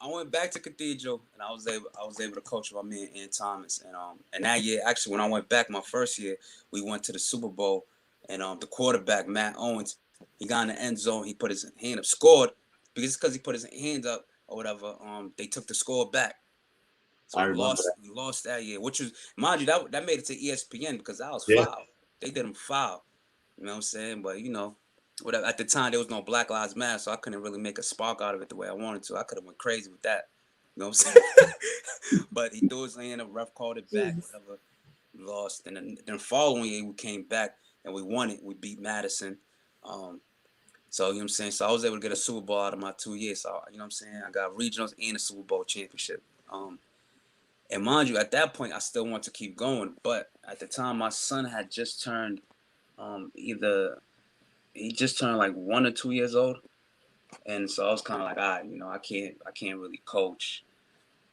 went back to Cathedral, and I was able to coach my man Ant Thomas, and that year actually when I went back my first year, we went to the Super Bowl, and the quarterback Matt Owens, he got in the end zone, he put his hand up, scored because he put his hand up or whatever. They took the score back, so we lost that year, which was, mind you, that made it to ESPN because I was foul. They did him foul, you know what I'm saying? But whatever. At the time, there was no Black Lives Matter, so I couldn't really make a spark out of it the way I wanted to. I could have went crazy with that. You know what I'm saying? But he threw his hand, a ref called it back, whatever. We lost. And then the following year, we came back and we won it. We beat Madison. So, you know what I'm saying? So I was able to get a Super Bowl out of my 2 years. So, you know what I'm saying? I got regionals and a Super Bowl championship. And mind you, at that point, I still want to keep going. But at the time, my son had just turned he just turned like 1 or 2 years old, and so I was kind of like, I can't really coach.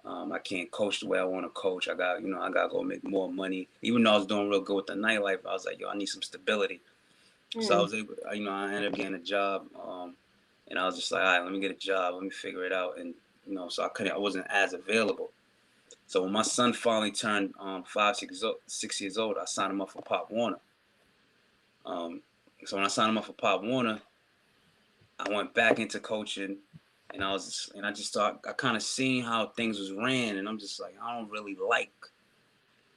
I can't coach the way I want to coach. I got to go make more money. Even though I was doing real good with the nightlife, I was like, I need some stability. So I was able, I ended up getting a job, and I was just like, all right, let me get a job, let me figure it out, and so I wasn't as available. So when my son finally turned 6 years old, I signed him up for Pop Warner. So when I signed him up for Pop Warner, I went back into coaching, and I just thought, I kind of seen how things was ran, and I'm just like, I don't really like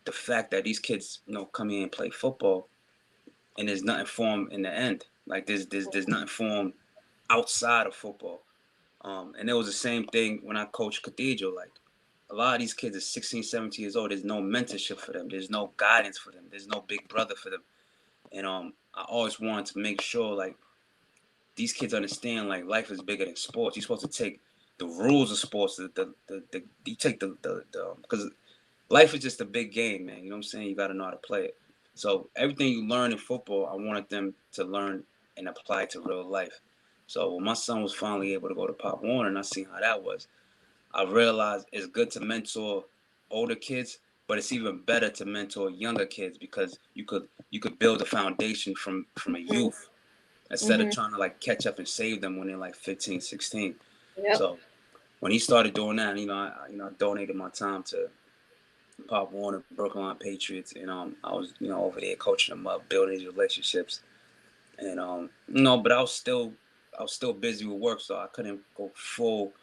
the fact that these kids, come in and play football, and there's nothing for them in the end. Like there's nothing for them outside of football. And it was the same thing when I coached Cathedral. Like a lot of these kids are 16, 17 years old. There's no mentorship for them. There's no guidance for them. There's no big brother for them. And I always wanted to make sure like these kids understand like life is bigger than sports. You're supposed to take the rules of sports, you take the because life is just a big game, man. You know what I'm saying? You got to know how to play it. So everything you learn in football, I wanted them to learn and apply it to real life. So when my son was finally able to go to Pop Warner and I seen how that was, I realized it's good to mentor older kids, but it's even better to mentor younger kids because you could build a foundation from a youth instead of trying to like catch up and save them when they're like 15, 16. Yep. So when he started doing that, I donated my time to Pop Warner, Brookline Patriots, and I was over there coaching them up, building these relationships, and but I was still busy with work, so I couldn't go full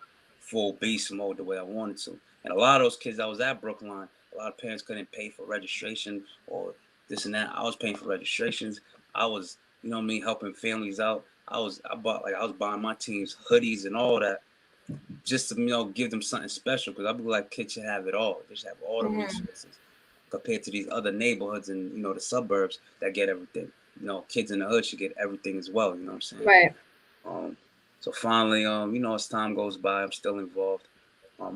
beast mode the way I wanted to. And a lot of those kids that was at Brookline, a lot of parents couldn't pay for registration or this and that. I was paying for registrations. I was, helping families out. I was buying my teams hoodies and all that just to, give them something special because I believe like kids should have it all. They should have all the resources compared to these other neighborhoods and, the suburbs that get everything. Kids in the hood should get everything as well. You know what I'm saying? Right. So finally, as time goes by, I'm still involved.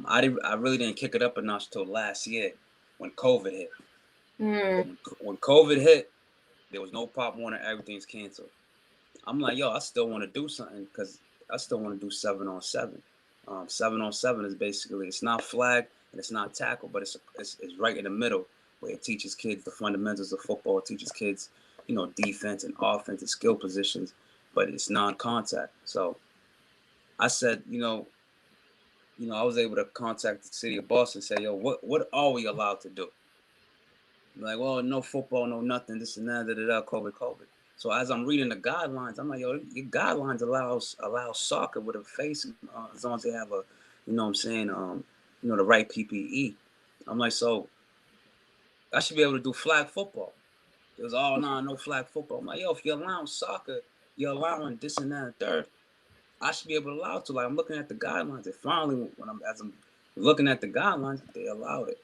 I really didn't kick it up a notch till last year when COVID hit. When COVID hit, there was no Pop Warner. Everything's canceled. I'm like, I still want to do something because I still want to do 7-on-7. 7-on-7 is basically, it's not flag and it's not tackle, but it's right in the middle, where it teaches kids the fundamentals of football. It teaches kids, defense and offense and skill positions, but it's non-contact. So I said, I was able to contact the city of Boston and say, yo, what are we allowed to do? Like, well, no football, no nothing, this and that, COVID. So as I'm reading the guidelines, I'm like, yo, your guidelines allow soccer with a face, as long as they have a, what I'm saying, the right PPE. I'm like, so I should be able to do flag football. It was all no flag football. I'm like, yo, if you're allowing soccer, you're allowing this and that and third. I should be able to allow it to. Like, I'm looking at the guidelines, and finally, as I'm looking at the guidelines, they allowed it.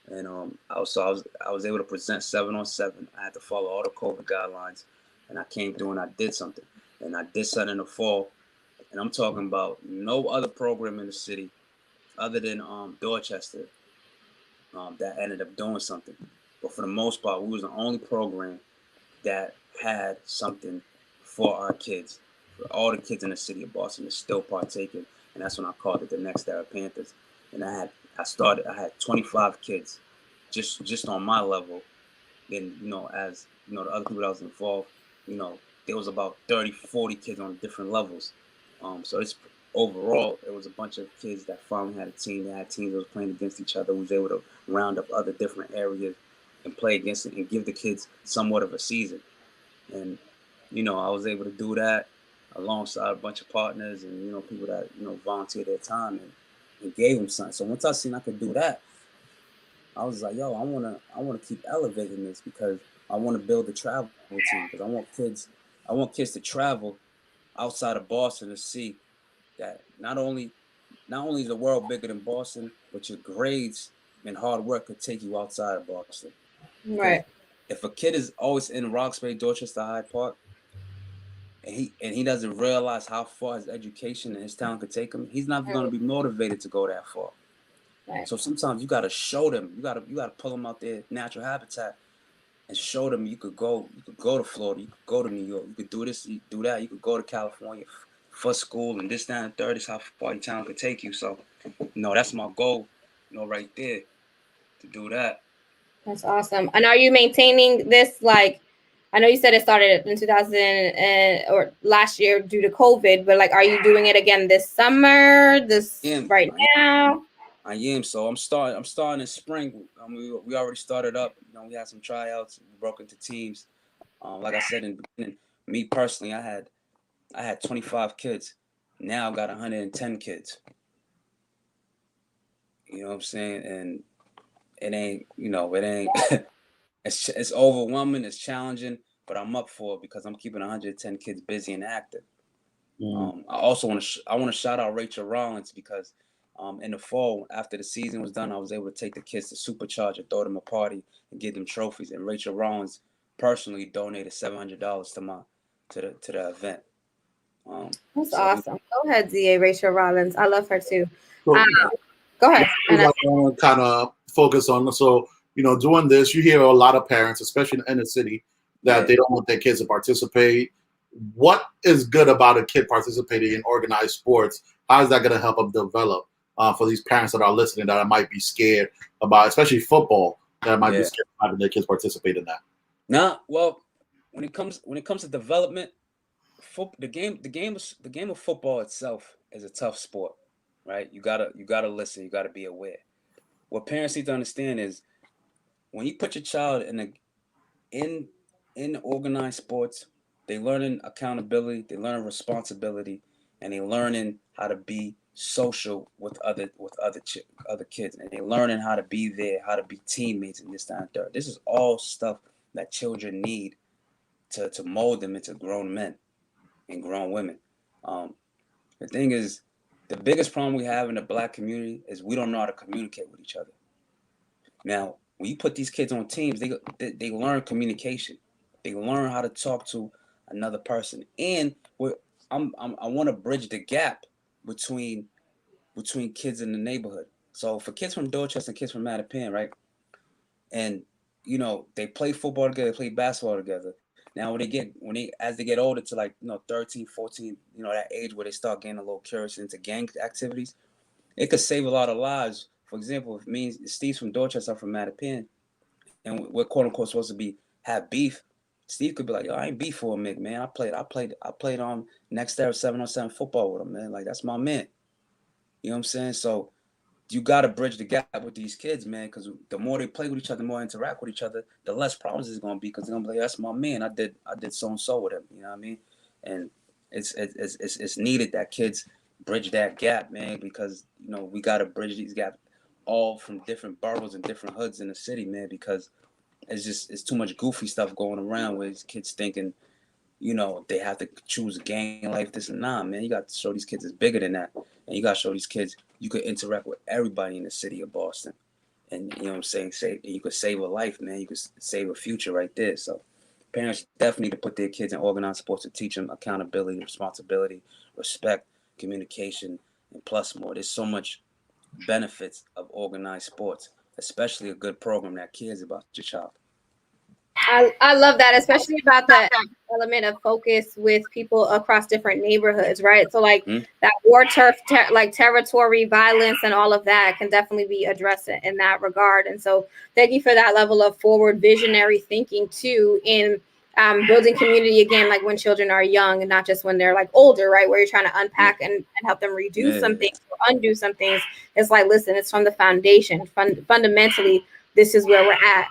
And I was able to present 7-on-7. I had to follow all the COVID guidelines, and I came through and I did something. And I did something in the fall, and I'm talking about no other program in the city other than Dorchester that ended up doing something. But for the most part, we was the only program that had something for our kids. For all the kids in the city of Boston is still partaking, and that's when I called it the Next Era Panthers. And I had 25 kids, just on my level. Then as the other people that was involved, there was about 30, 40 kids on different levels. So it's overall, it was a bunch of kids that finally had a team. They had teams that was playing against each other. Was able to round up other different areas and play against it and give the kids somewhat of a season. And I was able to do that alongside a bunch of partners and people that volunteered their time and gave them something. So once I seen I could do that, I was like, yo, I wanna keep elevating this, because I want to build a travel team, because I want kids to travel outside of Boston to see that not only is the world bigger than Boston, but your grades and hard work could take you outside of Boston. Right. If a kid is always in Roxbury, Dorchester, Hyde Park, and he doesn't realize how far his education and his talent could take him, he's not going to be motivated to go that far. Right. So sometimes you got to show them, you got to pull them out their natural habitat and show them you could go to Florida, you could go to New York, you could do this, you could do that, you could go to California for school, and this, that, and third is how far your talent could take you. So, that's my goal, right there, to do that. That's awesome. And are you maintaining this? Like, I know you said it started in 2000 or last year due to COVID, but like, are you doing it again this summer? Right now? I am. So I'm starting in spring. We already started up. We had some tryouts. We broke into teams. Like I said in the beginning, me personally, I had 25 kids. Now I've got 110 kids. You know what I'm saying? And it ain't. It's overwhelming. It's challenging, but I'm up for it because I'm keeping 110 kids busy and active. I also want to shout out Rachel Rollins, because in the fall, after the season was done, I was able to take the kids to Supercharge and throw them a party and give them trophies. And Rachel Rollins personally donated $700 to the event. That's awesome. Go ahead, ZA Rachel Rollins. I love her too. So, go ahead. I want to kind of focus on. So, doing this, you hear a lot of parents, especially in the inner city, that they don't want their kids to participate. What is good about a kid participating in organized sports? How is that going to help them develop for these parents that are listening that might be scared about, especially football, that might be scared about having their kids participate in that? Nah, well, when it comes to development, the game of football itself is a tough sport, right? You gotta listen. You gotta be aware. What parents need to understand is, when you put your child in organized sports, they learning accountability, they learning responsibility, and they learning how to be social with other kids, and they learning how to be there, how to be teammates, and this, that, and third. This is all stuff that children need to mold them into grown men and grown women. The thing is, the biggest problem we have in the Black community is we don't know how to communicate with each other. Now, when you put these kids on teams, they learn communication. They learn how to talk to another person, and I want to bridge the gap between kids in the neighborhood. So for kids from Dorchester and kids from Mattapan, right? And they play football together, they play basketball together. Now as they get older to 13, 14, that age where they start getting a little curious into gang activities, it could save a lot of lives. For example, if me and Steve's from Dorchester, I'm from Mattapan, and we're quote unquote supposed to have beef, Steve could be like, yo, I ain't beef for Mick, man. I played on next era 7-on-7 football with him, man. Like that's my man. You know what I'm saying? So you gotta bridge the gap with these kids, man, because the more they play with each other, the more they interact with each other, the less problems it's gonna be, because they're gonna be like, that's my man. I did so and so with him. You know what I mean? And it's needed that kids bridge that gap, man, because we gotta bridge these gaps all from different boroughs and different hoods in the city, man, because it's too much goofy stuff going around with kids thinking, they have to choose a gang life, this and that. Man, you got to show these kids it's bigger than that. And you got to show these kids you could interact with everybody in the city of Boston. And you know what I'm saying? You could save a life, man. You could save a future right there. So parents definitely need to put their kids in organized sports to teach them accountability, responsibility, respect, communication, and plus more. There's so much benefits of organized sports, especially a good program that cares about your child. I love that, especially about the element of focus with people across different neighborhoods, right? So like that war turf, like territory violence and all of that can definitely be addressed in that regard. And so thank you for that level of forward visionary thinking too in building community again, like when children are young and not just when they're like older, right? Where you're trying to unpack and help them redo some things or undo some things. It's like, listen, it's from the foundation. Fundamentally, this is where we're at.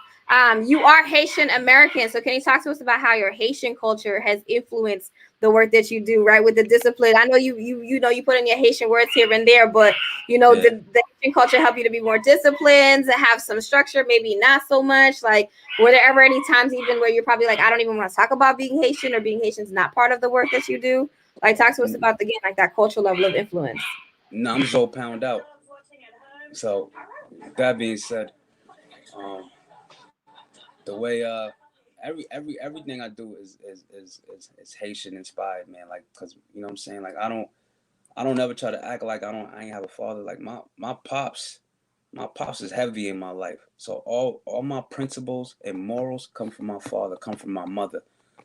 You are Haitian American, so can you talk to us about how your Haitian culture has influenced the work that you do, right? With the discipline, I know you put in your Haitian words here and there, but did the Haitian culture help you to be more disciplined, to have some structure, maybe not so much? Like, were there ever any times even where you're probably like, I don't even want to talk about being Haitian, or being Haitian is not part of the work that you do? Like, talk to us about again, like that cultural level of influence. No, I'm so pound out. So that being said, the way everything I do is Haitian inspired, man. Like, cause you know what I'm saying. Like, I don't ever try to act like I ain't have a father. Like my pops is heavy in my life. So all my principles and morals come from my father, come from my mother.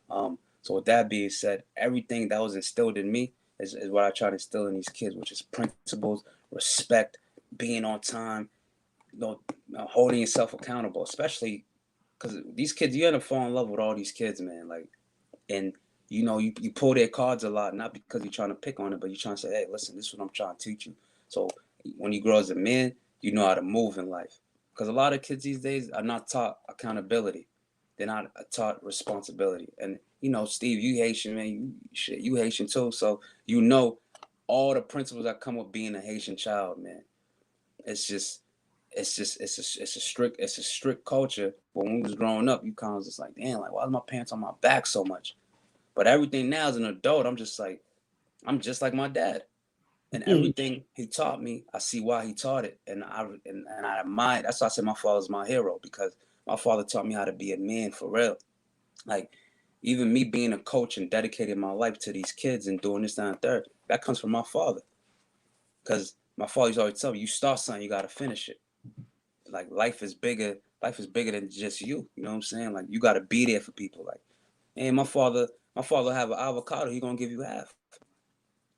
So with that being said, everything that was instilled in me is what I try to instill in these kids, which is principles, respect, being on time, holding yourself accountable, especially because these kids, you end up falling in love with all these kids, man. Like, and you pull their cards a lot, not because you're trying to pick on it, but you're trying to say, hey, listen, this is what I'm trying to teach you. So when you grow as a man, you know how to move in life. Because a lot of kids these days are not taught accountability. They're not taught responsibility. And Steve, you Haitian, man. You Haitian too. So all the principles that come with being a Haitian child, man. It's a strict culture. But when we was growing up, you kind of just like, damn, like, why is my parents on my back so much? But everything now as an adult, I'm just like my dad. And everything he taught me, I see why he taught it. And I admire. That's why I said my father's my hero, because my father taught me how to be a man for real. Like, even me being a coach and dedicating my life to these kids and doing this, that, and third, that comes from my father. Because my father used to always tell me, you start something, you got to finish it. Like, life is bigger than just you. You know what I'm saying? Like, you got to be there for people. Like, hey, my father have an avocado, he going to give you half.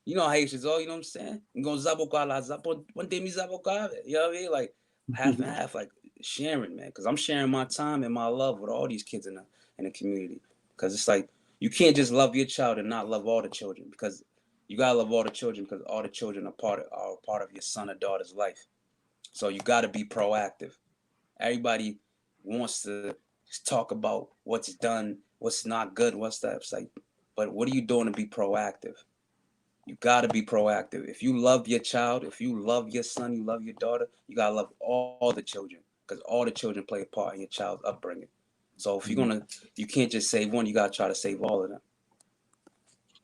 You know how Haitians are, you know what I'm saying? I'm going to zaboka, one day me zaboka. You know what I mean? Like, half and half, like, sharing, man. Because I'm sharing my time and my love with all these kids in the community. Because it's like, you can't just love your child and not love all the children. Because you got to love all the children, because all the children are part of your son or daughter's life. So you got to be proactive. Everybody wants to talk about what's done, what's not good, what's that. It's like, but what are you doing to be proactive? You got to be proactive. If you love your child, if you love your son, you love your daughter, you got to love all the children, because all the children play a part in your child's upbringing. So if you can't just save one, you got to try to save all of them.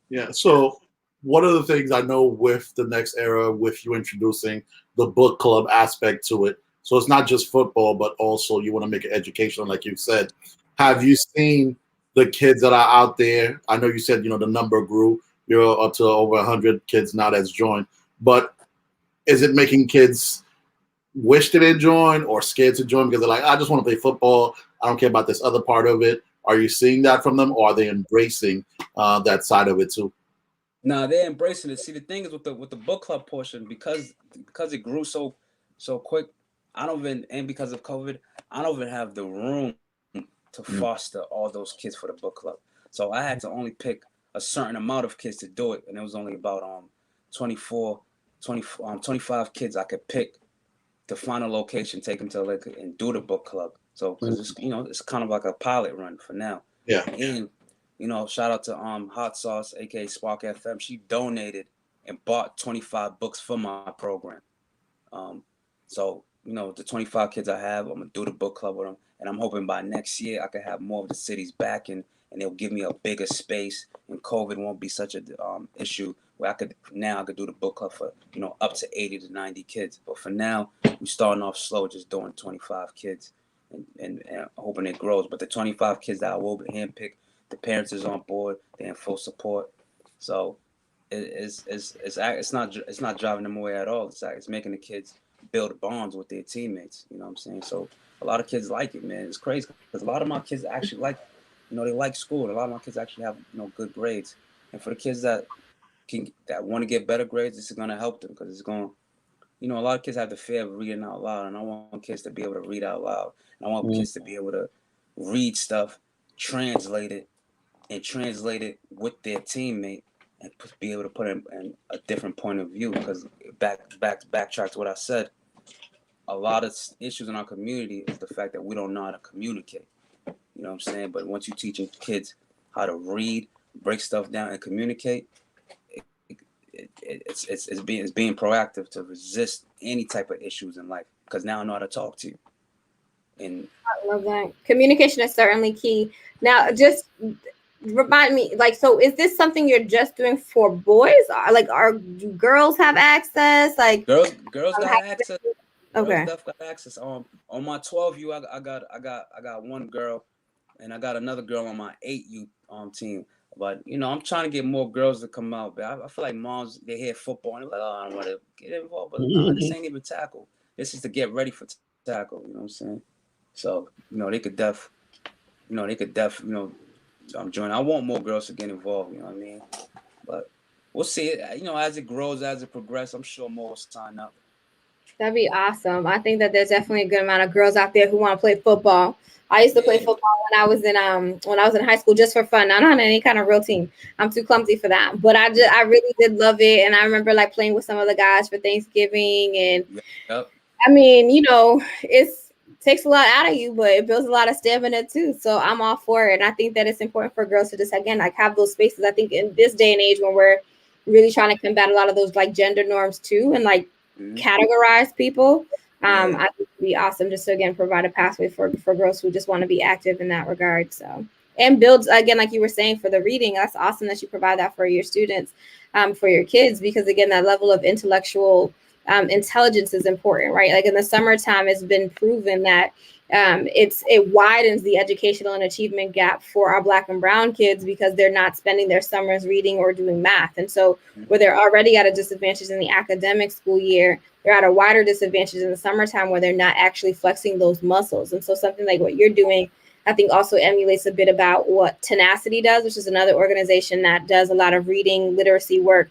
Yeah. So one of the things I know with the next era, with you introducing the book club aspect to it, so it's not just football, but also you want to make it educational, like you said. Have you seen the kids that are out there? I know you said, the number grew. You're up to over 100 kids now that's joined. But is it making kids wish that they join or scared to join because they're like, I just want to play football. I don't care about this other part of it. Are you seeing that from them, or are they embracing that side of it too? Nah, they're embracing it. See, the thing is with the book club portion, because it grew so quick, I don't even, and because of COVID, I don't even have the room to foster all those kids for the book club. So I had to only pick a certain amount of kids to do it, and it was only about 24, 25 kids I could pick to find a location, take them to and do the book club. So because it's it's kind of like a pilot run for now. Yeah. And shout out to Hot Sauce, aka Spark FM. She donated and bought 25 books for my program. So the 25 kids I have, I'm gonna do the book club with them, and I'm hoping by next year I could have more of the cities back, and they'll give me a bigger space, and COVID won't be such a issue where I could do the book club for up to 80 to 90 kids. But for now, we're starting off slow, just doing 25 kids, and hoping it grows. But the 25 kids that I will handpick, the parents is on board, they're in full support. So it's not driving them away at all. It's making the kids build bonds with their teammates. You know what I'm saying? So a lot of kids like it, man. It's crazy because a lot of my kids actually like, they like school. A lot of my kids actually have good grades. And for the kids that want to get better grades, this is gonna help them because it's going. A lot of kids have the fear of reading out loud, and I want kids to be able to read out loud. And I want kids to be able to read stuff, translate it with their teammate, and be able to put in a different point of view. Because backtrack to what I said, a lot of issues in our community is the fact that we don't know how to communicate. You know what I'm saying? But once you're teaching kids how to read, break stuff down, and communicate, it's being proactive to resist any type of issues in life. Because now I know how to talk to you. And I love that. Communication is certainly key. Now, just remind me, so is this something you're just doing for boys? Do girls have access? Girls got access. Okay. Girls got access. On my 12U, I got one girl, and I got another girl on my 8U team. But I'm trying to get more girls to come out. But I feel like moms, they hear football and they're like, oh, I don't want to get involved. But nah, this ain't even tackle. This is to get ready for tackle. You know what I'm saying? So they could join. I want more girls to get involved. You know what I mean? But we'll see. As it grows, as it progresses, I'm sure more will sign up. That'd be awesome. I think that there's definitely a good amount of girls out there who want to play football. I used to play football when I was in high school just for fun, not on any kind of real team. I'm too clumsy for that. But I really did love it. And I remember playing with some of the guys for Thanksgiving. And yep. I mean, it takes a lot out of you, but it builds a lot of stamina too. So I'm all for it. And I think that it's important for girls to just have those spaces. I think in this day and age when we're really trying to combat a lot of those gender norms too, and categorize people. I think it'd be awesome just to again provide a pathway for girls who just want to be active in that regard. So, and builds again, like you were saying, for the reading. That's awesome that you provide that for your students, for your kids, because again, that level of intellectual intelligence is important, right? In the summertime, it's been proven that it widens the educational and achievement gap for our Black and brown kids because they're not spending their summers reading or doing math. And so where they're already at a disadvantage in the academic school year, they're at a wider disadvantage in the summertime where they're not actually flexing those muscles. And so something like what you're doing, I think also emulates a bit about what Tenacity does, which is another organization that does a lot of reading literacy work,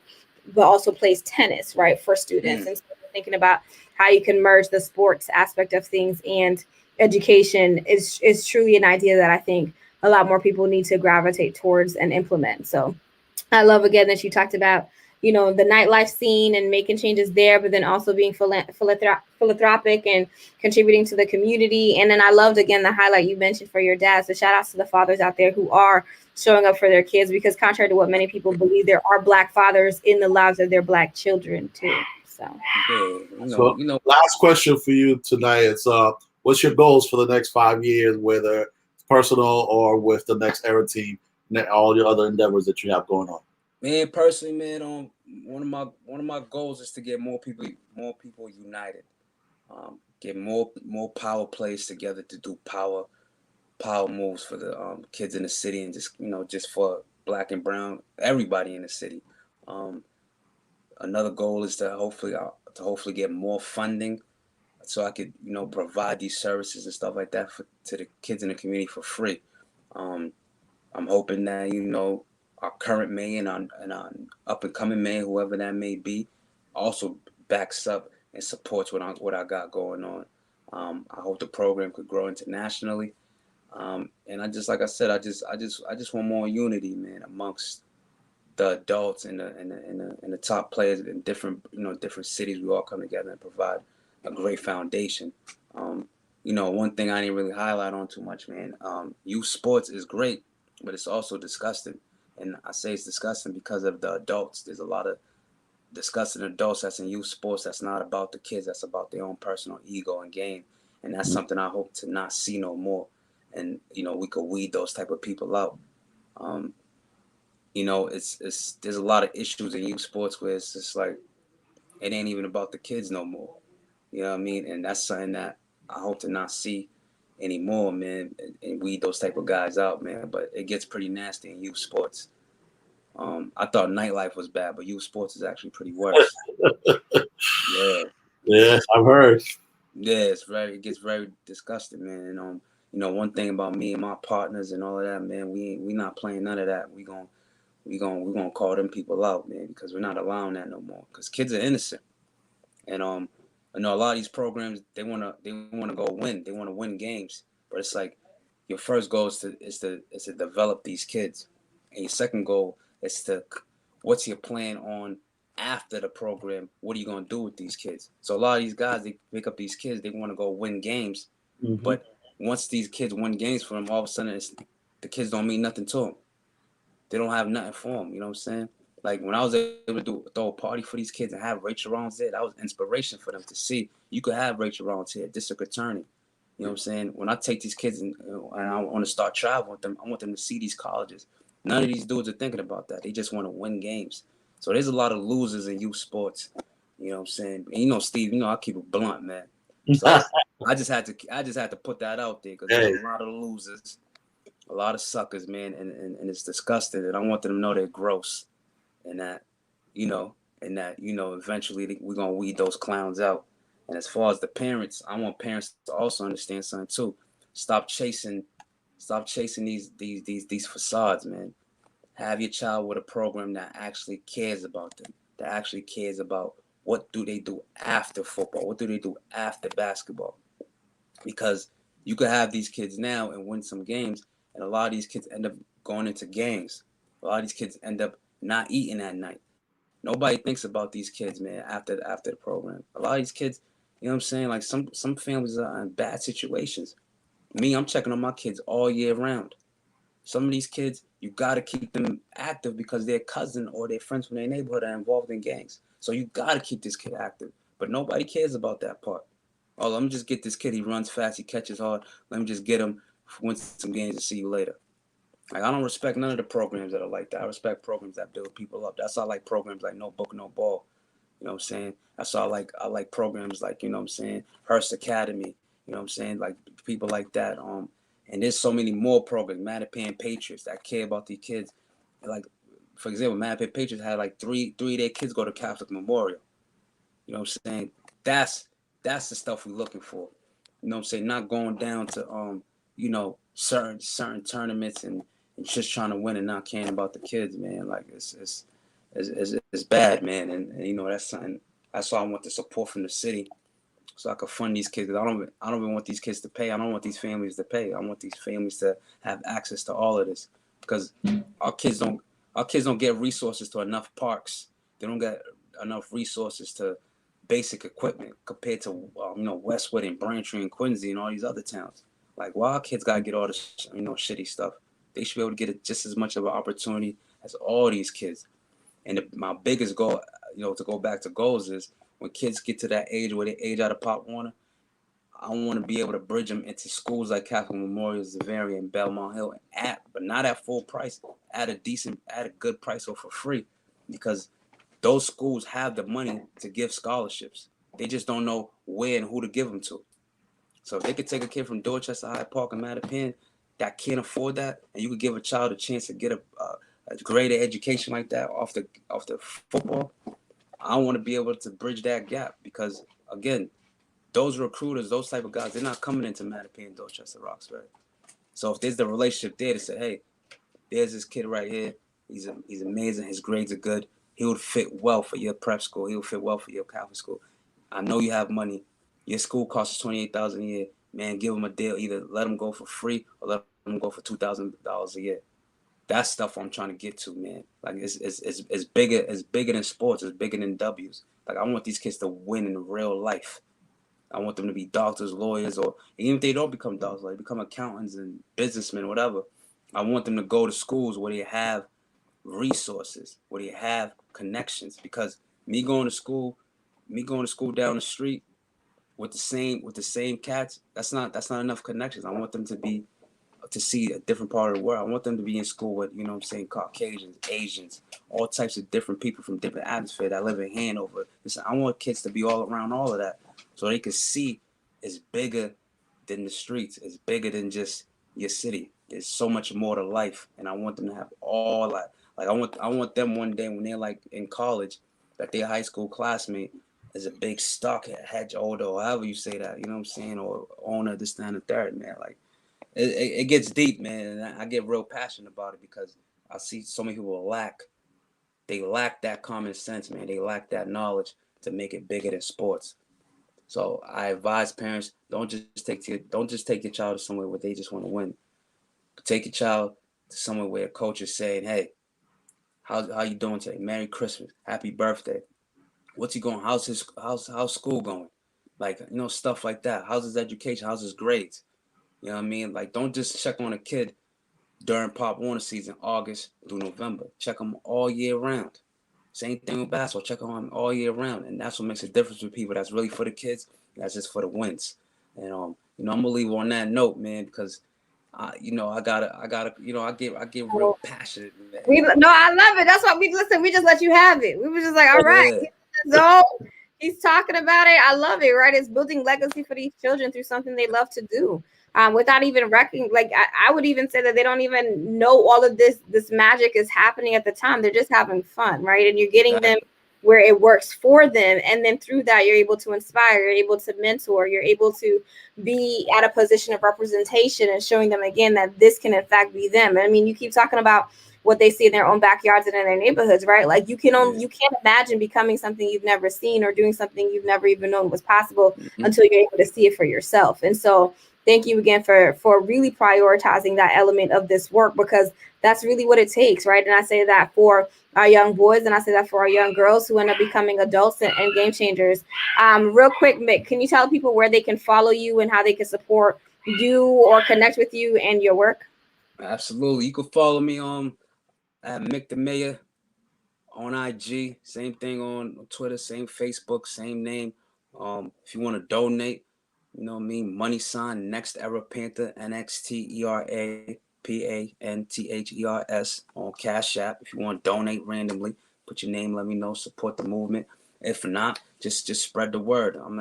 but also plays tennis, right, for students. And so thinking about how you can merge the sports aspect of things and education is truly an idea that I think a lot more people need to gravitate towards and implement. So I love again that you talked about, the nightlife scene and making changes there, but then also being philanthropic and contributing to the community. And then I loved again the highlight you mentioned for your dad. So shout outs to the fathers out there who are showing up for their kids, because contrary to what many people believe, there are Black fathers in the lives of their Black children too. So, last question for you tonight is what's your goals for the next 5 years, whether it's personal or with the next era team and all your other endeavors that you have going on? Man, personally, man, one of my goals is to get more people united. Get more power plays together to do power moves for the kids in the city, and just for Black and brown, everybody in the city. Another goal is to hopefully get more funding so I could provide these services and stuff like that to the kids in the community for free. I'm hoping that our current mayor and our up and coming mayor, whoever that may be, also backs up and supports what I got going on. I hope the program could grow internationally. And like I said, I just want more unity, man, amongst the adults and the top players in different cities. We all come together and provide a great foundation. One thing I didn't really highlight on too much, man. Youth sports is great, but it's also disgusting. And I say it's disgusting because of the adults. There's a lot of disgusting adults that's in youth sports that's not about the kids. That's about their own personal ego and game. And that's something I hope to not see no more. And we could weed those type of people out. It's there's a lot of issues in youth sports where it's just like it ain't even about the kids no more. You know what I mean? And that's something that I hope to not see anymore, man, and weed those type of guys out, man. But it gets pretty nasty in youth sports. I thought nightlife was bad, but youth sports is actually pretty worse. Yeah. Yes, I've heard. Yeah, it gets very disgusting, man. And one thing about me and my partners and all of that, man, we not playing none of that. We gonna call them people out, man, because we're not allowing that no more. Because kids are innocent, and I know a lot of these programs they wanna go win, they wanna win games, but it's like your first goal is to develop these kids, and your second goal is to what's your plan on after the program? What are you gonna do with these kids? So a lot of these guys they pick up these kids, they want to go win games, but once these kids win games for them, all of a sudden the kids don't mean nothing to them. They don't have nothing for them. You know what I'm saying? Like when I was able to throw a party for these kids and have Rachel Rollins there, that was inspiration for them to see you could have Rachel Rollins here, district attorney. You know what I'm saying? When I take these kids and I want to start traveling with them, I want them to see these colleges. None of these dudes are thinking about that. They just want to win games. So there's a lot of losers in youth sports. You know what I'm saying? And Steve, I keep it blunt, man. So I just had to put that out there because there's a lot of losers, a lot of suckers, man, and it's disgusting. And I want them to know they're gross, and that, eventually we're gonna weed those clowns out. And as far as the parents, I want parents to also understand something too. Stop chasing, these facades, man. Have your child with a program that actually cares about them, that actually cares about what do they do after football, what do they do after basketball, because you could have these kids now and win some games, and a lot of these kids end up going into gangs. A lot of these kids end up not eating at night. Nobody thinks about these kids, man, after the program. A lot of these kids, you know what I'm saying? Like some families are in bad situations. Me, I'm checking on my kids all year round. Some of these kids, you gotta keep them active because their cousin or their friends from their neighborhood are involved in gangs. So you gotta keep this kid active. But nobody cares about that part. Oh, let me just get this kid. He runs fast. He catches hard. Let me just get him, win some games, and see you later. Like I don't respect none of the programs that are like that. I respect programs that build people up. That's why I like programs like No Book, No Ball. You know what I'm saying? That's why I like programs like, you know what I'm saying, Hearst Academy. You know what I'm saying? Like people like that. And there's so many more programs, Mattapan Patriots, that care about these kids. Like, for example, Mattapan Patriots had like three of their kids go to Catholic Memorial. You know what I'm saying? That's the stuff we're looking for. You know what I'm saying? Not going down to certain tournaments and just trying to win and not caring about the kids, man. Like it's bad, man. And that's something. That's why I want the support from the city, so I could fund these kids. I don't even want these kids to pay. I don't want these families to pay. I want these families to have access to all of this because our kids don't get resources to enough parks. They don't get enough resources to basic equipment compared to Westwood and Braintree and Quincy and all these other towns. Like, why our kids gotta get all this shitty stuff? They should be able to get just as much of an opportunity as all these kids. And my biggest goal, to go back to goals, is when kids get to that age where they age out of Pop Warner, I want to be able to bridge them into schools like Catholic Memorial, Zavarian, and Belmont Hill, but not at full price, at a good price or for free, because those schools have the money to give scholarships. They just don't know where and who to give them to. So if they could take a kid from Dorchester, Hyde Park, and Mattapan that can't afford that, and you could give a child a chance to get a greater education like that off the football, I want to be able to bridge that gap because, again, those recruiters, those type of guys, they're not coming into Mattapan, Dorchester, Roxbury. So if there's the relationship there to say, hey, there's this kid right here, He's amazing. His grades are good. He would fit well for your prep school. He would fit well for your Catholic school. I know you have money. Your school costs $28,000 a year. Man, give him a deal. Either let him go for free or let him go for $2,000 a year. That's stuff I'm trying to get to, man. Like it's bigger than sports. It's bigger than W's. Like I want these kids to win in real life. I want them to be doctors, lawyers, or even if they don't become doctors, like become accountants and businessmen, whatever. I want them to go to schools where they have resources, where they have connections. Because me going to school down the street with the same cats, that's not enough connections. I want them to see a different part of the world. I want them to be in school with, Caucasians, Asians, all types of different people from different atmosphere that live in Hanover. Listen, I want kids to be all around all of that so they can see it's bigger than the streets. It's bigger than just your city. There's so much more to life, and I want them to have all that. Like I want them one day when they're like in college, that their high school classmate is a big stock hedge holder, or however you say that, you know what I'm saying, or owner, this, that, and the third, man. Like it gets deep, man, and I get real passionate about it because I see so many people they lack that common sense, man. They lack that knowledge to make it bigger than sports. So I advise parents, don't just take your child to somewhere where they just want to win. Take your child to somewhere where a coach is saying, "Hey, how you doing today? Merry Christmas, Happy Birthday. What's he going? How's school going? Like, stuff like that. How's his education? How's his grades? You know what I mean? Like, don't just check on a kid during Pop Warner season, August through November. Check them all year round. Same thing with basketball. Check on them all year round, and that's what makes a difference with people. That's really for the kids. That's just for the wins. And I'm gonna leave on that note, man, because I gotta, I get real passionate, man. No, I love it. That's why we listen. We just let you have it. We were just like, all right, Yeah. so he's talking about it. I love it. Right, it's building legacy for these children through something they love to do. Without even recognizing, like I would even say that they don't even know all of this magic is happening at the time. They're just having fun, right? And you're getting them where it works for them, and then through that you're able to inspire, you're able to mentor, you're able to be at a position of representation and showing them again that this can in fact be them. I mean, you keep talking about what they see in their own backyards and in their neighborhoods, right? Like you can't imagine becoming something you've never seen or doing something you've never even known was possible until you're able to see it for yourself. And so thank you again for really prioritizing that element of this work, because that's really what it takes, right? And I say that for our young boys, and I say that for our young girls who end up becoming adults and game changers. Real quick, Mick, can you tell people where they can follow you and how they can support you or connect with you and your work? Absolutely. You can follow me at Mick Da Mayor on IG. Same thing on Twitter, same Facebook, same name. If you want to donate, you know what I mean? Money sign Next Era Panther, NXTERAPANTHERS on Cash App. If you want to donate randomly, put your name, let me know, support the movement. If not, just spread the word. I'm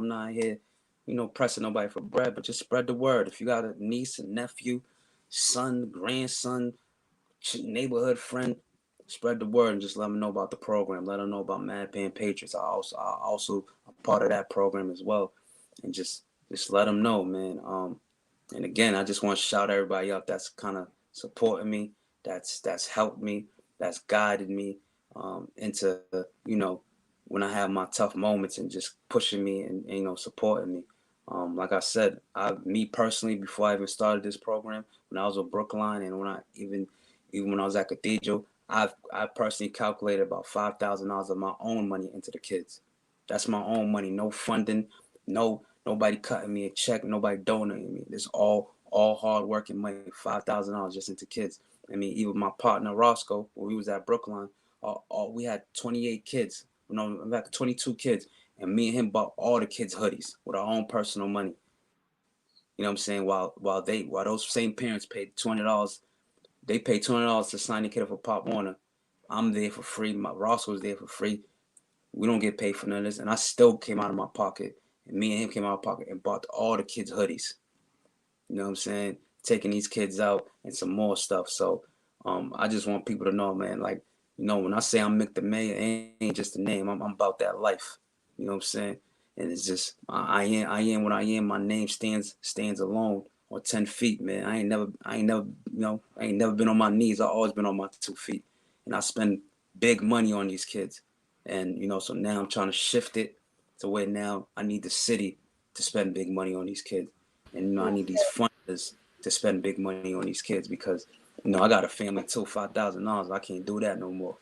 not here, pressing nobody for bread, but just spread the word. If you got a niece, a nephew, son, grandson, neighborhood friend, spread the word and just let them know about the program. Let them know about Mad Pan Patriots. I also a part of that program as well, and just let them know, man. And again, I just want to shout everybody out that's kind of supporting me, that's helped me, that's guided me into when I have my tough moments, and just pushing me and supporting me. Like I said, me personally, before I even started this program, when I was with Brookline, and when I even when I was at Cathedral, I personally calculated about $5,000 of my own money into the kids. That's my own money, no funding, nobody cutting me a check, nobody donating me. This all hard working money, $5,000 just into kids. I mean, even my partner Roscoe, when we was at Brookline, we had 28 kids. We had 22 kids, and me and him bought all the kids hoodies with our own personal money. You know what I'm saying? While those same parents paid $200, they paid $200 to sign the kid up for Pop Warner. I'm there for free. My Ross was there for free. We don't get paid for none of this, and I still came out of my pocket. And me and him came out of my pocket and bought all the kids hoodies. You know what I'm saying? Taking these kids out and some more stuff. So I just want people to know, man, like, when I say I'm Mick Da Mayor, it ain't just a name. I'm about that life. You know what I'm saying? And it's just I am what I am. My name stands alone. or 10 feet, man. I ain't never, I ain't never been on my knees. I always been on my 2 feet, and I spend big money on these kids, and so now I'm trying to shift it to where now I need the city to spend big money on these kids, and I need these funders to spend big money on these kids because I got a family too. $5,000, I can't do that no more.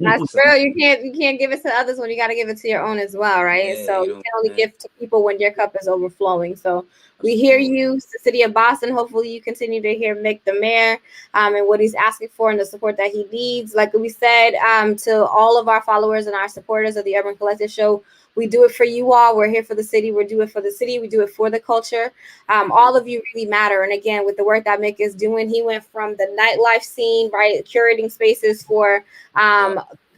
That's true. You can't give it to others when you got to give it to your own as well, right? Yeah, So you can only give to people when your cup is overflowing. So we hear you, the city of Boston. Hopefully you continue to hear Mick Da Mayor and what he's asking for and the support that he needs. Like we said, to all of our followers and our supporters of the Urban Collective Show, we do it for you all. We're here for the city. We do it for the city. We do it for the culture. All of you really matter. And again, with the work that Mick is doing, he went from the nightlife scene, right, curating spaces for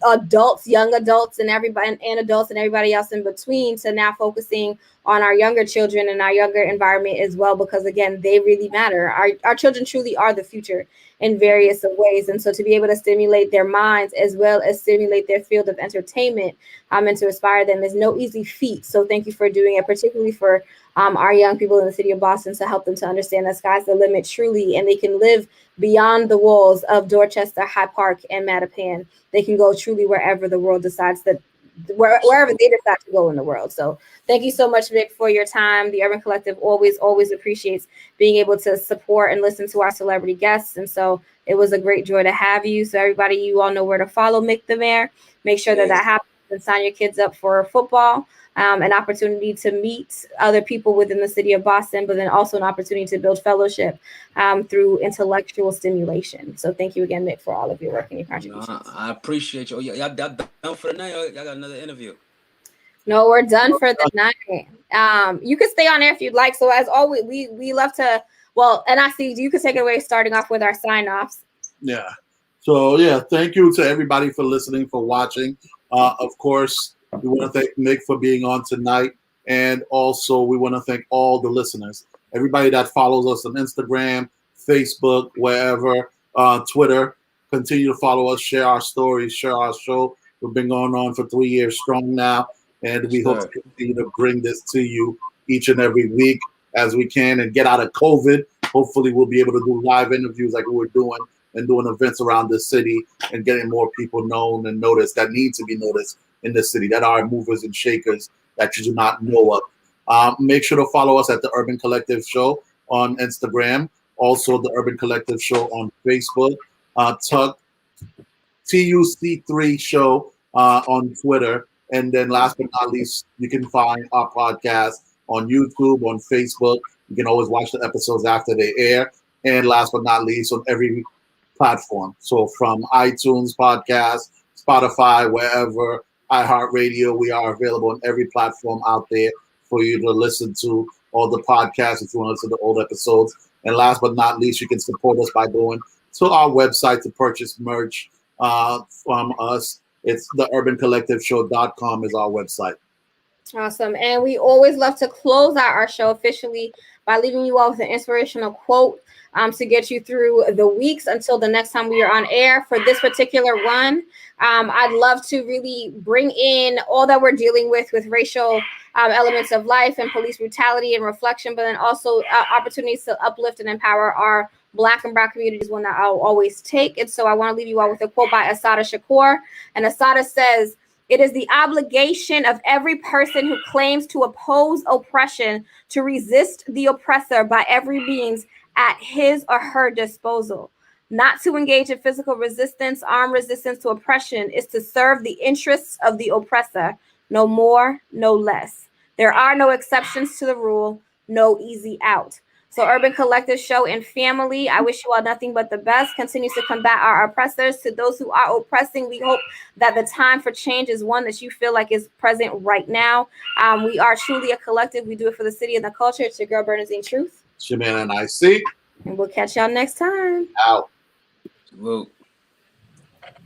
adults, young adults, and everybody, and adults and everybody else in between, to now focusing on our younger children and our younger environment as well, because again, they really matter. Our children truly are the future in various ways, and so to be able to stimulate their minds as well as stimulate their field of entertainment and to inspire them is no easy feat. So thank you for doing it, particularly for our young people in the city of Boston, to help them to understand that sky's the limit truly, and they can live beyond the walls of Dorchester, Hyde Park, and Mattapan. They can go truly wherever the world decides that, wherever they decide to go in the world. So thank you so much, Vic, for your time. The Urban Collective always appreciates being able to support and listen to our celebrity guests. And so it was a great joy to have you. So everybody, you all know where to follow Mick Da Mayor. Make sure that happens, and sign your kids up for football. An opportunity to meet other people within the city of Boston, but then also an opportunity to build fellowship through intellectual stimulation. So thank you again, Mick, for all of your work and your contributions. I appreciate you. Y'all done for the night? Y'all got another interview? No, we're done for the night. You can stay on air if you'd like. So as always, we love to, well, and I see you can take it away starting off with our sign-offs. Yeah. So, yeah, thank you to everybody for listening, for watching. Of course, we want to thank Mick for being on tonight. And also, we want to thank all the listeners, everybody that follows us on Instagram, Facebook, wherever, Twitter. Continue to follow us, share our stories, share our show. We've been going on for 3 years strong now. And we hope to continue to bring this to you each and every week as we can and get out of COVID. Hopefully, we'll be able to do live interviews like we were doing and doing events around the city and getting more people known and noticed that need to be noticed in the city, that are movers and shakers that you do not know of. Make sure to follow us at the Urban Collective Show on Instagram, also the Urban Collective Show on Facebook, TUC3 Show on Twitter, and then last but not least, you can find our podcast on YouTube, on Facebook. You can always watch the episodes after they air, and last but not least, on every platform. So from iTunes podcast, Spotify, wherever, iHeartRadio, we are available on every platform out there for you to listen to all the podcasts if you want to listen to old episodes. And last but not least, you can support us by going to our website to purchase merch from us. It's theurbancollectiveshow.com is our website. Awesome. And we always love to close out our show officially by leaving you all with an inspirational quote to get you through the weeks until the next time we are on air. For this particular one, I'd love to really bring in all that we're dealing with racial elements of life and police brutality and reflection, but then also opportunities to uplift and empower our Black and Brown communities, one that I'll always take. And so I want to leave you all with a quote by Assata Shakur. And Assata says, "It is the obligation of every person who claims to oppose oppression to resist the oppressor by every means at his or her disposal. Not to engage in physical resistance, armed resistance to oppression is to serve the interests of the oppressor, no more, no less. There are no exceptions to the rule, no easy out." So Urban Collective Show and family, I wish you all nothing but the best. Continues to combat our oppressors. To those who are oppressing, we hope that the time for change is one that you feel like is present right now. We are truly a collective. We do it for the city and the culture. It's your girl, Bernadine Truth. It's your man, and I see. And we'll catch y'all next time. Out. Salute.